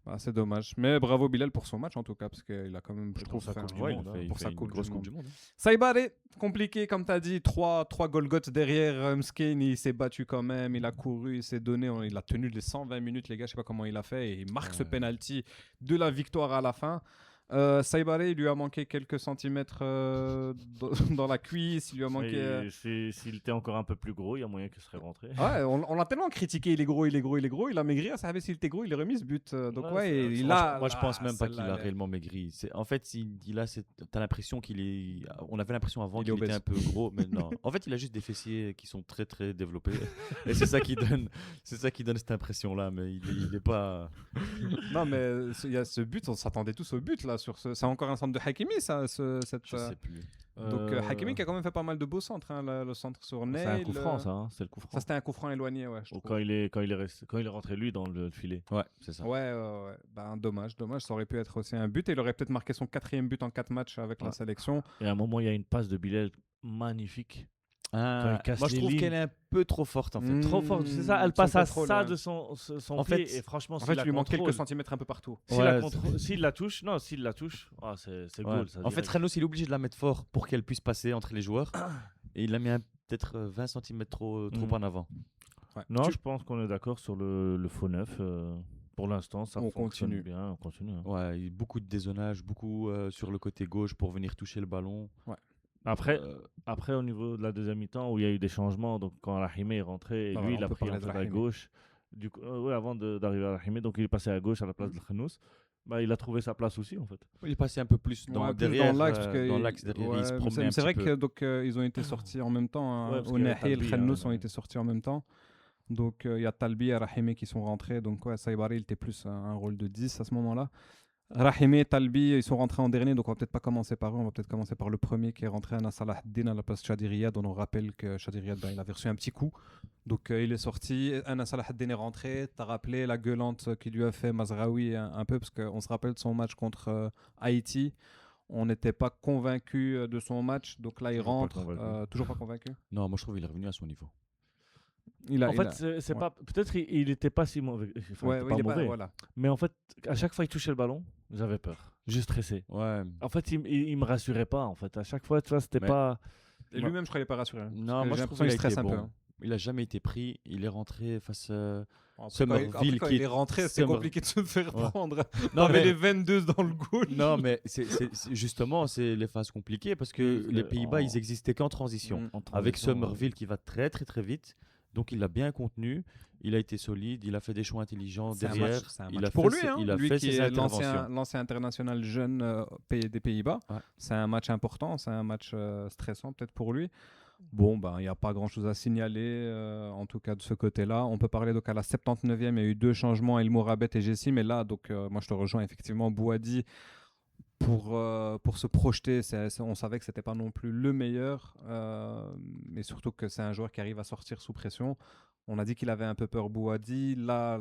Ah, c'est dommage. Mais bravo Bilal pour son match en tout cas, parce qu'il a quand même, je Et trouve, pour sa fait un- Coupe du Ouais, Monde, il hein. fait, il pour fait sa une Coupe du grosse Monde. Coupe du Monde. Saïbare, compliqué comme tu as dit, trois Golgoth derrière Mskin, il s'est battu quand même, il a couru, il s'est donné, il a tenu les 120 minutes les gars, je sais pas comment il a fait, et il marque ce Ouais. penalty de la victoire à la fin. Saïbare, il lui a manqué quelques centimètres dans la cuisse, il lui a manqué... S'il était encore un peu plus gros, il y a moyen qu'il serait rentré. Ouais, on l'a tellement critiqué, il est gros, il est gros, il est gros, il a maigri, ça savait s'il était gros, il a remis ce but. Donc Ouais, ouais, c'est- il Moi, a... je pense même pas qu'il celle-là, a réellement maigri. En fait, t'as l'impression qu'il est. On avait l'impression avant Il est qu'il était obèse. un peu gros, mais non. En fait, il a juste des fessiers qui sont très très développés, et c'est ça qui donne cette impression-là. Mais il est pas. Non, mais il y a ce but, on s'attendait tous au but là. C'est encore un centre de Hakimi, ça. Cette, Je sais plus. Donc Hakimi qui a quand même fait pas mal de beaux centres, hein, le centre sur Neil. C'est un coup franc, ça. Hein. C'est le coup franc. Ça, c'était un coup franc éloigné, ouais. Je Ou trouve. quand il est rentré lui dans le filet. Ouais, c'est ça. Ouais. Ben, dommage. Ça aurait pu être aussi un but. Et il aurait peut-être marqué son 4e but en 4 matchs avec la Ouais. sélection. Et à un moment, il y a une passe de Bilal magnifique. Ah, il casse moi, je les trouve lignes. qu'elle est un peu trop forte, en fait. Trop fort, c'est ça. Elle Son passe à contrôle, ça ouais. de son En pied fait- et franchement, En s'il fait, la il lui manque quelques contrôle, centimètres un peu partout. Ouais, s'il la touche, non, s'il la touche, c'est Ouais. goal. Ça, En fait, direct. Renos, il est obligé de la mettre fort pour qu'elle puisse passer entre les joueurs. Et il l'a mis peut-être 20 cm trop en avant. Ouais. Non, je pense qu'on est d'accord sur le faux neuf. Pour l'instant, ça On fonctionne continue. bien. On continue. Hein. Ouais, il y a beaucoup de dézonage, beaucoup sur le côté gauche pour venir toucher le ballon. Après, Euh, après, au niveau de la deuxième mi-temps, où il y a eu des changements, donc quand Rahimé est rentré, Bah lui, voilà, il on a peut pris parler un de peu à Rahimé. gauche. Du coup, ouais, avant d'arriver à Rahimé, donc il est passé à gauche à la place de Khenous. Bah, il a trouvé sa place aussi, en fait. il est passé un peu plus Ouais, plus derrière, dans l'axe, parce que dans l'axe derrière. ouais, Il se mais promenait un c'est petit vrai peu. que donc ils ont été sortis en même temps. Hein. Ouais, parce qu'il y avait Onahi et Talbi, Khenous hein, ont ouais. été sortis en même temps. Donc il y a Talbi et Rahimi qui sont rentrés. Donc ouais, Saibari il était plus un rôle de 10 à ce moment-là. Rahimi et Talbi ils sont rentrés en dernier, donc on va peut-être pas commencer par eux, on va peut-être commencer par le premier qui est rentré, Anas Salahdin à la place de Shadi Riyad. On nous rappelle que Shadi Riyad il avait reçu un petit coup. Donc il est sorti, Anas Salahdin est rentré. T'as rappelé la gueulante qu'il lui a fait Mazraoui un peu, parce qu'on se rappelle de son match contre Haïti. On n'était pas convaincu de son match, donc là il Toujours pas rentre, convaincu. toujours pas convaincu. Non, moi je trouve qu'il est revenu à son niveau. En fait, c'est ouais. pas. Peut-être il était pas si mauvais. Enfin, Ouais, il était ouais, pas il est pas- mauvais. voilà. Mais en fait, à chaque fois qu'il touchait le ballon, j'avais peur. Je stressais. Ouais. En fait, il me rassurait pas. En fait, à chaque fois, tu vois, c'était Mais- pas. Et lui-même, je crois qu'il est pas rassuré. hein. Non, Parce que moi j'ai je trouve l'impression qu'il qu'il a stresse été un peu. bon. hein. Il a jamais été pris. Il est rentré face. Après, Summerville quand qui il est rentré, c'est Summer- compliqué de se faire Ouais. prendre. Non, T'avais mais- les 22 dans le goal. Non, mais justement, c'est les phases compliquées parce que Oui, les parce que Pays-Bas, en- ils existaient qu'en transition. Mm. En Avec transition, Summerville qui va très très très vite. Donc il l'a bien contenu, il a été solide, il a fait des choix intelligents C'est un derrière. match- c'est un il match a pour fait lui, ses- hein. il a Lui fait qui ses est interventions. l'ancien international jeune des Pays-Bas. Ouais. C'est un match important, c'est un match stressant peut-être pour lui. Bon, ben, il n'y a pas grand-chose à signaler, en tout cas de ce côté-là. On peut parler donc à la 79e, il y a eu 2 changements, El Mourabet et Jessim. Mais là, donc, moi je te rejoins effectivement, Bouhaddi, pour se projeter, on savait que c'était pas non plus le meilleur, mais surtout que c'est un joueur qui arrive à sortir sous pression. On a dit qu'il avait un peu peur, Bouhaddi. Là,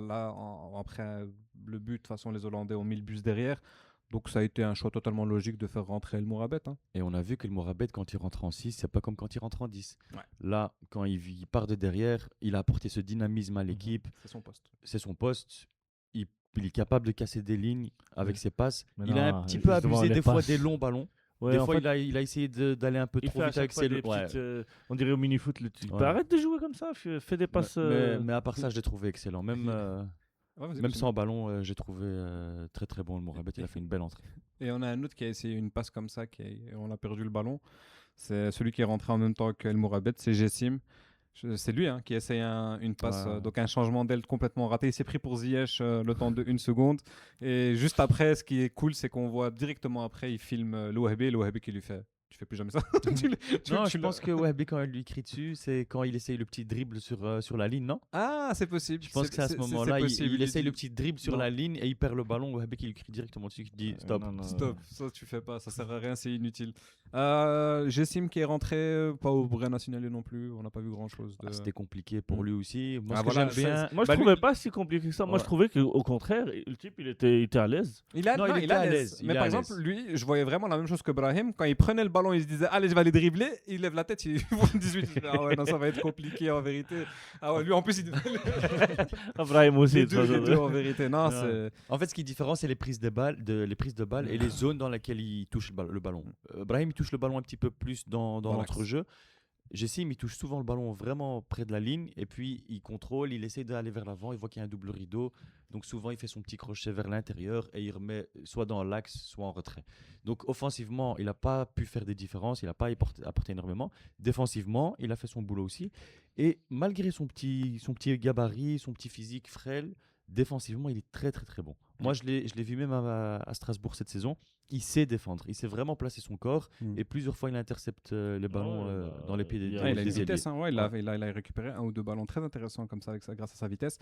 après le but, de toute façon, les Hollandais ont mis le bus derrière. Donc ça a été un choix totalement logique de faire rentrer El Mourabet. Hein. Et on a vu que le Mourabet, quand il rentre en 6, c'est pas comme quand il rentre en 10. Ouais. Là, quand il part de derrière, il a apporté ce dynamisme à l'équipe. C'est son poste. C'est son poste. Il est capable de casser des lignes avec ses passes. Mais il a non, un petit peu justement, abusé les des fois passes. des longs ballons. Ouais, des en fois, fait, il a essayé d'aller un peu il trop fait à vite chaque avec fois ses des ouais. petites, on dirait au mini-foot. Ouais. Arrête de jouer comme ça. Fais des passes. Mais à part ça, je l'ai trouvé excellent. Même, Ouais, vas-y, même continue. sans ballon, j'ai trouvé très très bon le Mourabet. Il a fait une belle entrée. Et on a un autre qui a essayé une passe comme ça, on a perdu le ballon. C'est celui qui est rentré en même temps que El Mourabet, c'est Jessim. C'est lui hein, qui essaye une passe, Ouais. donc un changement d'aile complètement raté. Il s'est pris pour Ziyech le temps de 1 seconde. Et juste après, ce qui est cool, c'est qu'on voit directement après, il filme l'Ouahabi qui lui fait « Tu fais plus jamais ça ?» Non, je pense que Wahbi, quand elle lui crie dessus, c'est quand il essaye le petit dribble sur la ligne, non? Ah, c'est possible. Je pense que c'est à ce moment-là, possible. il essaye le petit dribble sur Non. la ligne et il perd le ballon. Wahbi qui lui crie directement dessus, qui dit stop. Non, non, Stop, ça tu fais pas, ça sert à rien, c'est inutile. Jessim qui est rentré, pas au rien à signaler non plus, on n'a pas vu grand chose. Ah, c'était compliqué pour lui aussi. Moi, Ah, ce que voilà, j'aime bien. Moi, je Bah, lui- trouvais pas si compliqué que ça. Moi, Ouais. je trouvais qu'au contraire, le type, il était à l'aise. Il Non, il est était à l'aise, il Mais est par à exemple, l'aise. lui, je voyais vraiment la même chose que Brahim. Quand il prenait le ballon, il se disait allez, je vais aller dribbler. Il lève la tête, il voit 18. Il dit, ah ouais, non, ça va être compliqué en vérité. Ah ouais, lui en plus, il Brahim aussi. les de toute deux, façon. les deux en vérité. Non, Ouais. c'est. En fait, ce qui est différent, c'est les prises de balles, et les zones dans lesquelles il touche le ballon. Brahim, il touche le ballon un petit peu plus dans Dans l'axe. l'entrejeu. Jessim, il touche souvent le ballon vraiment près de la ligne et puis il contrôle, il essaie d'aller vers l'avant, il voit qu'il y a un double rideau. Donc souvent, il fait son petit crochet vers l'intérieur et il remet soit dans l'axe, soit en retrait. Donc offensivement, il n'a pas pu faire des différences, il n'a pas apporté énormément. Défensivement, il a fait son boulot aussi. Et malgré son petit gabarit, son petit physique frêle, défensivement, il est très très très bon. Moi, je l'ai vu même à Strasbourg cette saison. Il sait défendre, il sait vraiment placer son corps et plusieurs fois, il intercepte les ballons dans les pieds des il Ouais, il a une des vitesse, ailiers. hein, ouais, il a récupéré 1 ou 2 ballons très intéressants comme ça, grâce à sa vitesse.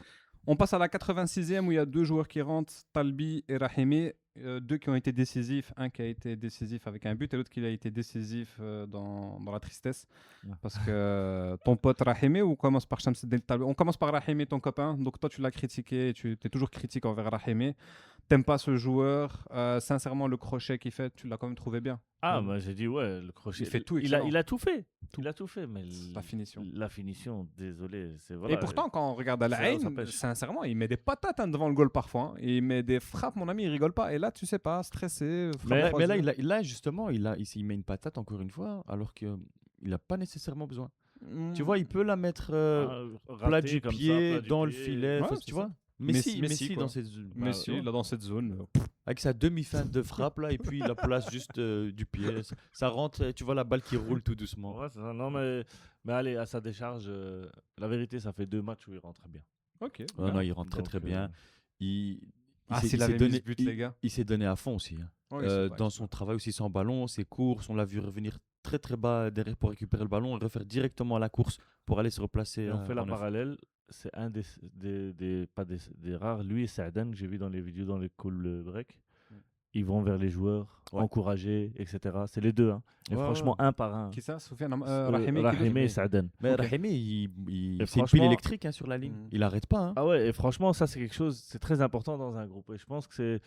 On passe à la 86e où il y a 2 joueurs qui rentrent, Talbi et Rahimi, 2 qui ont été décisifs, un qui a été décisif avec un but et l'autre qui a été décisif dans la tristesse. Ouais. Parce que ton pote Rahimi, ou on commence par Shamsuddin Talbi? On commence par Rahimi, ton copain. Donc toi, tu l'as critiqué, tu es toujours critique envers Rahimi. t'aimes pas ce joueur. Sincèrement, le crochet qu'il fait, tu l'as quand même trouvé bien. Ah, moi j'ai dit, ouais, le crochet. Il fait tout il a excellent. tout fait. Il a tout fait, mais La finition. La finition, désolé. Voilà, Et pourtant, quand on regarde à la ça haine, pêche. sincèrement, il met des patates devant le goal parfois. Hein. Il met des frappes, mon ami, il rigole pas. Et là, tu sais pas, stressé. Mais frappe là, croisée. là, justement, il met une patate encore une fois, alors qu'il n'a pas nécessairement besoin. Tu vois, il peut la mettre plat raté du comme ça, pied, plat du dans le pied. filet, Ouais, enfin, c'est tu ça. vois. Messi, Messi quoi. dans cette Messi, bah, là, dans cette zone. avec sa demi-feinte de frappe là, et puis la place juste du pied. Ça rentre, tu vois la balle qui roule tout doucement. Ouais, c'est ça. Non, mais allez, à sa décharge, la vérité, ça fait 2 matchs où il rentre bien. Ok. Ouais, non, il rentre très Donc, très bien. Il, Ah, s'est- s'il il s'est avait mis donné, ce but, les gars. il s'est donné à fond aussi. Hein. Ouais, c'est vrai, Dans c'est son vrai. travail aussi sans ballon, ses courses, on l'a vu revenir très très bas derrière pour récupérer le ballon et refaire directement à la course pour aller se replacer. Et on fait la en neuf. parallèle. C'est un pas des rares. Lui et Saadan, que j'ai vu dans les vidéos dans les call break. Ils vont vers les joueurs, Ouais. encourager, etc. C'est les deux. Hein. Et Ouais, franchement, ouais. un par un. Qui ça, Soufiane Rahimi, Rahimi et Saadan. Mais Ok. Rahimi, Et c'est une franchement- pile électrique hein, sur la ligne. Mhm. Il arrête pas. Hein. Ah ouais, et franchement, ça c'est quelque chose, c'est très important dans un groupe. Et je pense que c'est.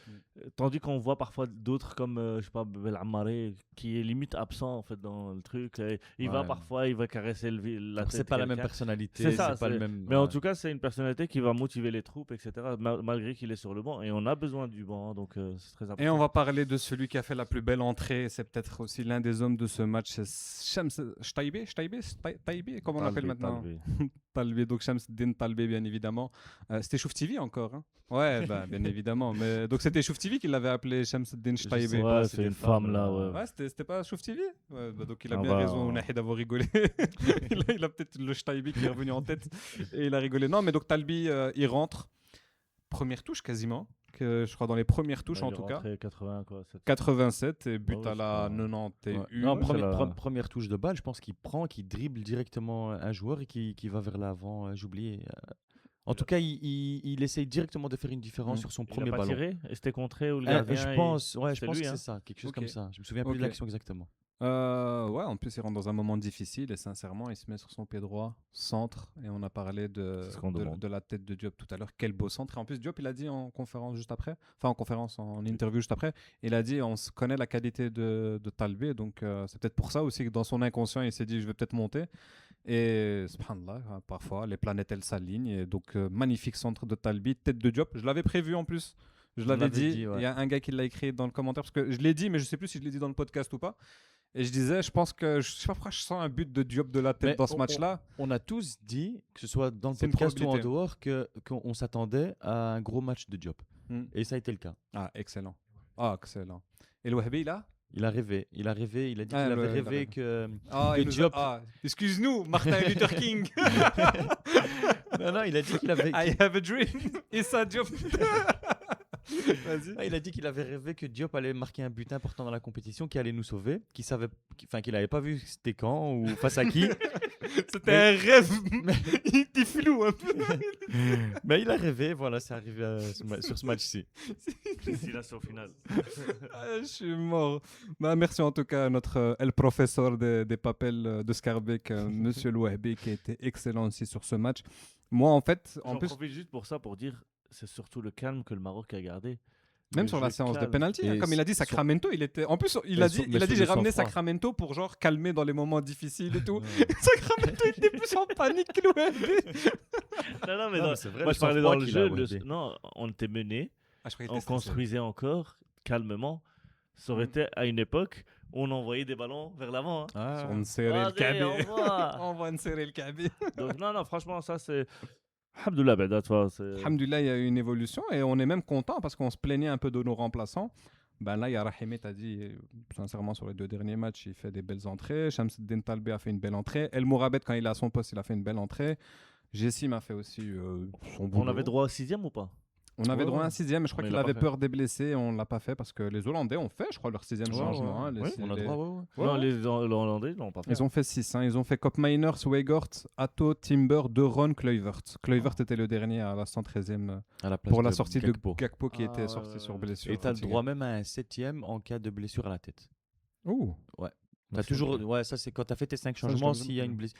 Tandis qu'on voit parfois d'autres comme, je sais pas, Belhamare, qui est limite absent en fait dans le truc. Et il va Ouais. parfois, il va caresser la tête. C'est pas la même quelqu'un. personnalité. C'est ça, pas le c'est- même. Mais en ouais. tout cas, c'est une personnalité qui va motiver les troupes, etc. Malgré qu'il est sur le banc. Et on a besoin du banc, hein, donc c'est très important. Et on va parler de celui qui a fait la plus belle entrée. C'est peut-être aussi l'un des hommes de ce match. C'est Shams Taibé, comment on l'appelle maintenant Talbé, donc Shamsuddin Talbé, bien évidemment. C'était Chouf TV encore. Hein ouais, bah, bien évidemment. Mais... Donc c'était Chouf TV qui l'avait appelé Shamsuddin Je sais Taibé. pas, Ouais, c'est c'est des une femme femmes, là, là. ouais. Ouais, c'était pas Chouf TV ouais, bah, donc il a Ah bien bah, raison, Nahid, d'avoir rigolé. il a peut-être le Shtaibi qui est revenu en tête et il a rigolé. Non, mais donc Talbi, il rentre. Première touche quasiment. Je crois dans les premières touches Ouais, en il est tout cas. rentré 80, quoi. 87 et but Ouais, à c'est la pas- 91. Ouais. Non, c'est la- première touche de balle, je pense qu'il prend, qu'il dribble directement un joueur et qui va vers l'avant. J'oubliais. En tout cas, il essaye directement de faire une différence sur son Il a premier pas ballon. tiré et c'était contré ou le Ah, gardien. je il- pense, ouais, je c'était pense lui, que hein. c'est ça, quelque chose Ok. comme ça. Je me souviens plus de Ok. l'action exactement. Ouais, en plus il rentre dans un moment difficile et sincèrement il se met sur son pied droit, centre, et on a parlé C'est ce qu'on demande. de la tête de Diop tout à l'heure, quel beau centre. Et en plus Diop il a dit en conférence juste après, enfin en conférence, en interview juste après, il a dit on se connaît la qualité de Talbé, donc c'est peut-être pour ça aussi que dans son inconscient il s'est dit je vais peut-être monter. Et subhanallah, parfois les planètes elles s'alignent, et donc magnifique centre de Talbi, tête de Diop, je l'avais prévu en plus. Je l'avais dit, il ouais. y a un gars qui l'a écrit dans le commentaire, parce que je l'ai dit, mais je sais plus si je l'ai dit dans le podcast ou pas. Et je disais, je pense que, je sais pas pourquoi je sens un but de Diop de la tête Mais dans ce match-là. On a tous dit, que ce soit dans le C'est une podcast ou en probabilité. dehors, qu'on s'attendait à un gros match de Diop. Hmm. Et ça a été le cas. Ah, excellent. Ah, excellent. Et le Wahbi, là Il a rêvé, il a dit Ah, qu'il avait il a rêvé rêvé. que. Ah, Que il nous a- Diop- ah, excuse-nous, Martin Luther King. Non, il a dit qu'il avait. I have a dream. Issa Diop. Vas-y. Ah, il a dit qu'il avait rêvé que Diop allait marquer un but important dans la compétition, qui allait nous sauver, qu'il n'avait pas vu c'était quand ou face à qui. C'était un rêve. Il était flou un peu. Mais il a rêvé, voilà, c'est arrivé sur ce match-ci. Destination finale. Ah, je suis mort. Bah, merci en tout cas à notre El Professeur des papels de Scarbeck, Monsieur Louahbi, qui a été excellent aussi sur ce match. Moi, en fait, en J'en plus, profite juste pour ça, pour dire, c'est surtout le calme que le Maroc a gardé. même Le sur la jeu séance de calme. penalty, hein, Et comme il a dit, sur- Sacramento, il était. En plus, il Mais a sur- dit, mais il a sur dit, le j'ai ramené sang-froid. Sacramento pour genre calmer dans les moments difficiles et tout. Sacramento était plus en panique que Louahbi. Non, mais Non, non, mais c'est vrai, moi le je parlais sang-froid dans le qu'il a, jeu. Wahbi. Non, on était mené, Ah, je croyais qu'il on était stressé. construisait encore calmement. Ça aurait été à une époque où on envoyait des ballons vers l'avant. Hein. Ah. On serrait le Allez, Kaby. envoie. On va serrer le Kaby. Donc non, franchement, ça c'est. Alhamdoulilah, Beda, toi. Alhamdulillah, il y a eu une évolution et on est même content parce qu'on se plaignait un peu de nos remplaçants. Ben là, il y a Rahimi, t'as dit, sincèrement, sur les 2 derniers matchs, il fait des belles entrées. Shamsuddin Talbé a fait une belle entrée. El Mourabet, quand il est à son poste, il a fait une belle entrée. Jessim a fait aussi son boulot. On avait droit au 6ème ou pas? On avait Ouais, droit à ouais. un 6e, mais je crois Mais qu'il il l'a avait pas fait. peur des blessés. On ne l'a pas fait parce que les Hollandais ont fait, je crois, leur 6e Ouais, changement. ouais. hein, les- Oui, On a les- droit, ouais. Ouais, Non, ouais. les Hollandais, ils l'ont pas fait. Ils ont fait 6. Ils ont fait Cop Miners, Weghorst, Atto, Timber, De Ron, Kluivert. Kluivert était le dernier à la 113e À la place pour la de sortie Gakpo. de Gakpo qui Ah, était ouais, sorti ouais, sur ouais. blessure. Et tu as le fatigué. droit même à un 7e en cas de blessure à la tête. Ouh. T'as toujours, ouais, ça c'est quand tu as fait tes 5 changements, je s'il y a dois- une blessure.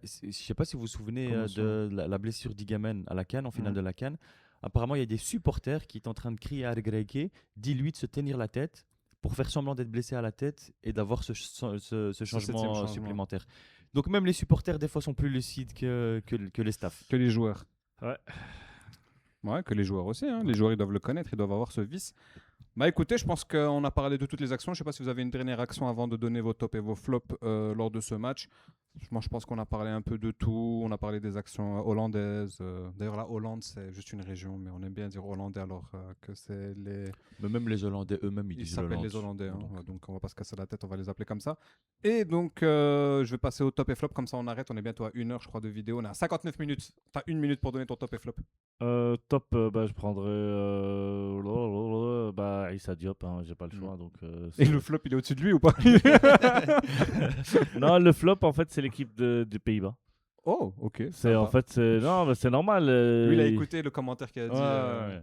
Je sais pas si vous vous souvenez Comment de la blessure d'Igamen à la CAN, en finale Mhm. de la CAN. apparemment, il y a des supporters qui étaient en train de crier à Regreke, dis-lui de se tenir la tête pour faire semblant d'être blessé à la tête et d'avoir ce septième changement changement. supplémentaire. Donc même les supporters, des fois, sont plus lucides que les staffs. Que les joueurs. Ouais. Ouais, que les joueurs aussi. Hein. Les joueurs, ils doivent le connaître, ils doivent avoir ce vice. Bah écoutez, je pense qu'on a parlé de toutes les actions. Je sais pas si vous avez une dernière action avant de donner vos tops et vos flops lors de ce match. Moi, je pense qu'on a parlé un peu de tout. On a parlé des actions hollandaises. D'ailleurs, la Hollande, c'est juste une région, mais on aime bien dire hollandais alors que c'est les... Mais même les Hollandais eux-mêmes, ils Ils disent s'appellent l'Hollande. les Hollandais, hein. Donc, Donc on va pas se casser la tête, on va les appeler comme ça. Et donc, je vais passer au top et flop, comme ça on arrête. On est bientôt à 1 heure, je crois, de vidéo. On est à 59 minutes. T'as 1 minute pour donner ton top et flop. Top, je prendrais Issa Diop, hein, j'ai pas le choix. Donc, Et le flop, il est au-dessus de lui ou pas? non, le flop, en fait, c'est l'équipe des Pays-Bas. Oh, ok. C'est en fait, non, mais c'est normal. Lui, il a écouté le commentaire qu'il a dit. Ouais.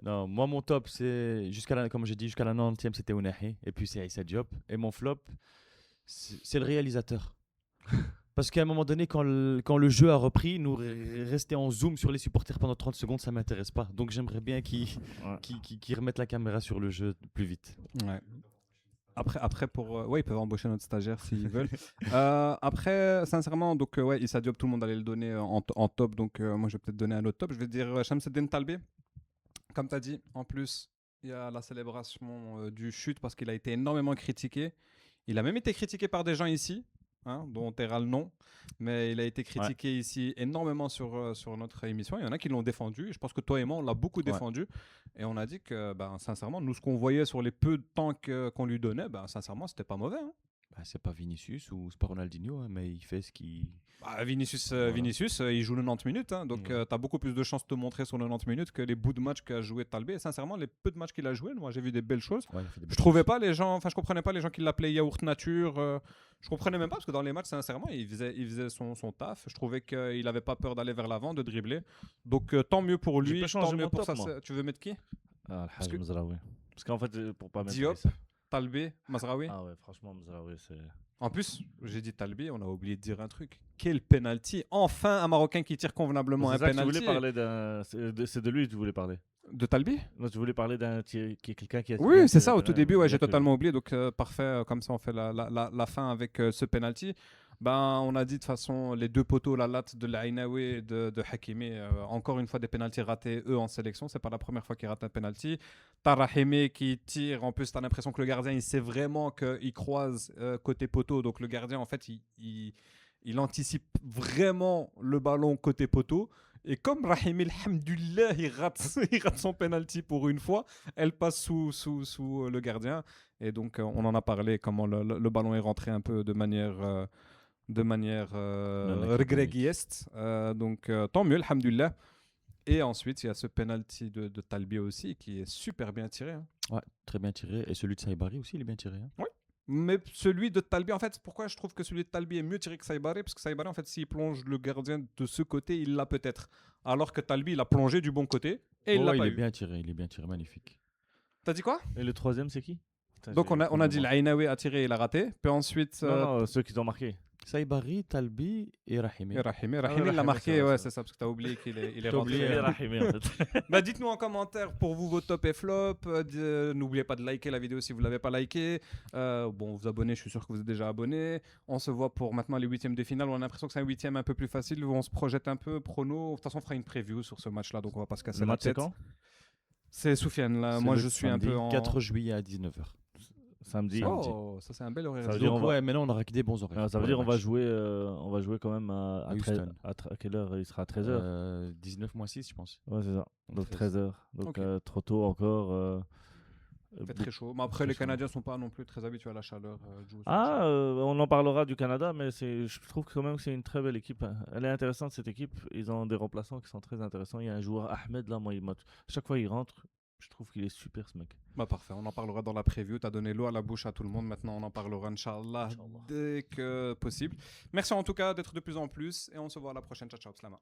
non, moi, mon top, c'est, comme j'ai dit, jusqu'à la 90e, c'était Ounahi. Et puis, c'est Issa Diop. Et mon flop, c'est le réalisateur. Parce qu'à un moment donné, quand le jeu a repris, nous rester en zoom sur les supporters pendant 30 secondes, ça ne m'intéresse pas. Donc j'aimerais bien qu'ils remettent la caméra sur le jeu plus vite. Ouais. Après ouais, ils peuvent embaucher notre stagiaire s'ils veulent. Après, sincèrement, donc ouais, Issa Diop, tout le monde allait le donner en top. Donc moi, je vais peut-être donner un autre top. Je vais dire Shamseddine Talbi. Comme tu as dit, en plus, il y a la célébration du chute parce qu'il a été énormément critiqué. Il a même été critiqué par des gens ici. Dont on taira le nom, mais il a été critiqué ici énormément sur notre émission. Il y en a qui l'ont défendu. Je pense que toi et moi, on l'a beaucoup défendu. Et on a dit que, sincèrement, nous, ce qu'on voyait sur les peu de temps qu'on lui donnait, sincèrement, c'était pas mauvais. Hein. C'est pas Vinicius ou c'est pas Ronaldinho, hein, mais il fait ce qu'il... Vinicius, il joue 90 minutes. Hein, donc, tu as beaucoup plus de chances de te montrer sur 90 minutes que les bouts de match qu'a joué Talbi. Et sincèrement, les peu de matchs qu'il a joué, moi, j'ai vu des belles choses. Ouais, je trouvais pas les gens... Enfin, je comprenais pas les gens qui l'appelaient yaourt nature. Je comprenais même pas parce que dans les matchs, sincèrement, il faisait son taf. Je trouvais qu'il avait pas peur d'aller vers l'avant, de dribbler. Donc, tant mieux pour lui. Tant mieux pour ça. Tu veux mettre qui? Parce Mazraoui. Parce qu'en fait, pour pas mettre Diop, Talbi, Mazraoui. Ah ouais, franchement, Mazraoui, c'est... En plus, j'ai dit Talbi, on a oublié de dire un truc. Quel penalty! Enfin, un Marocain qui tire convenablement un penalty. Tu voulais parler c'est de lui que tu voulais parler. De Talbi? Non, tu voulais parler quelqu'un qui a... Oui, c'est ça, au tout début, j'ai totalement oublié. Donc, parfait, comme ça, on fait la fin avec ce penalty. On a dit de toute façon, les deux poteaux, la latte de l'Ainaoui et de Hakimi, encore une fois des pénaltys ratés, eux, en sélection. C'est pas la première fois qu'ils ratent un penalty. T'as Rahimi qui tire. En plus, t'as l'impression que le gardien, il sait vraiment qu'il croise côté poteau. Donc, le gardien, en fait, il anticipe vraiment le ballon côté poteau. Et comme Rahimi, alhamdoulilah, il rate son penalty pour une fois, elle passe sous le gardien. Et donc, on en a parlé, comment le ballon est rentré un peu de manière regrettiste. Donc, tant mieux, alhamdoulilah. Et ensuite, il y a ce penalty de Talbi aussi, qui est super bien tiré. Hein. Ouais, très bien tiré. Et celui de Saibari aussi, il est bien tiré. Hein. Oui. Mais celui de Talbi, en fait, pourquoi je trouve que celui de Talbi est mieux tiré que Saibari? Parce que Saibari, en fait, s'il plonge le gardien de ce côté, il l'a peut-être. Alors que Talbi, il a plongé du bon côté et il l'a pas eu. Il est bien tiré, magnifique. T'as dit quoi? Et le troisième, c'est qui? Donc, on a dit l'Ainaoui a tiré et il a raté. Puis ensuite... Non, ceux qui t'ont marqué. Saibari, Talbi et Rahimi. Rahimi, il l'a marqué, c'est ça, parce que tu as oublié qu'il est rentré. oublié Rahimi, en fait. Dites-nous en commentaire pour vous vos top et flop. N'oubliez pas de liker la vidéo si vous ne l'avez pas liké. Vous abonner, je suis sûr que vous êtes déjà abonné. On se voit pour maintenant les huitièmes de finale. On a l'impression que c'est un huitième un peu plus facile. On se projette un peu, prono. De toute façon, on fera une preview sur ce match-là, donc on va pas se casser la tête. C'est quand? C'est Soufiane, là. Moi, je suis un peu en... 4 juillet à 19h. Samedi. Oh, ça c'est un bel horaire. Ça veut dire maintenant on aura que des bons horaires. Alors, ça veut dire on va jouer quand même à quelle heure? Il sera à 13h. 19 moins 6 je pense. Ouais, c'est ça. Donc 13h. Donc trop tôt encore. Il fait très chaud. Mais après, les Canadiens sont pas non plus très habitués à la chaleur. On en parlera du Canada, mais je trouve quand même que c'est une très belle équipe. Elle est intéressante cette équipe. Ils ont des remplaçants qui sont très intéressants. Il y a un joueur Ahmed là, chaque fois il rentre. Je trouve qu'il est super ce mec. Parfait, on en parlera dans la preview. Tu as donné l'eau à la bouche à tout le monde. Maintenant, on en parlera, Inch'Allah, dès que possible. Merci en tout cas d'être de plus en plus. Et on se voit à la prochaine. Ciao, ciao, Slama.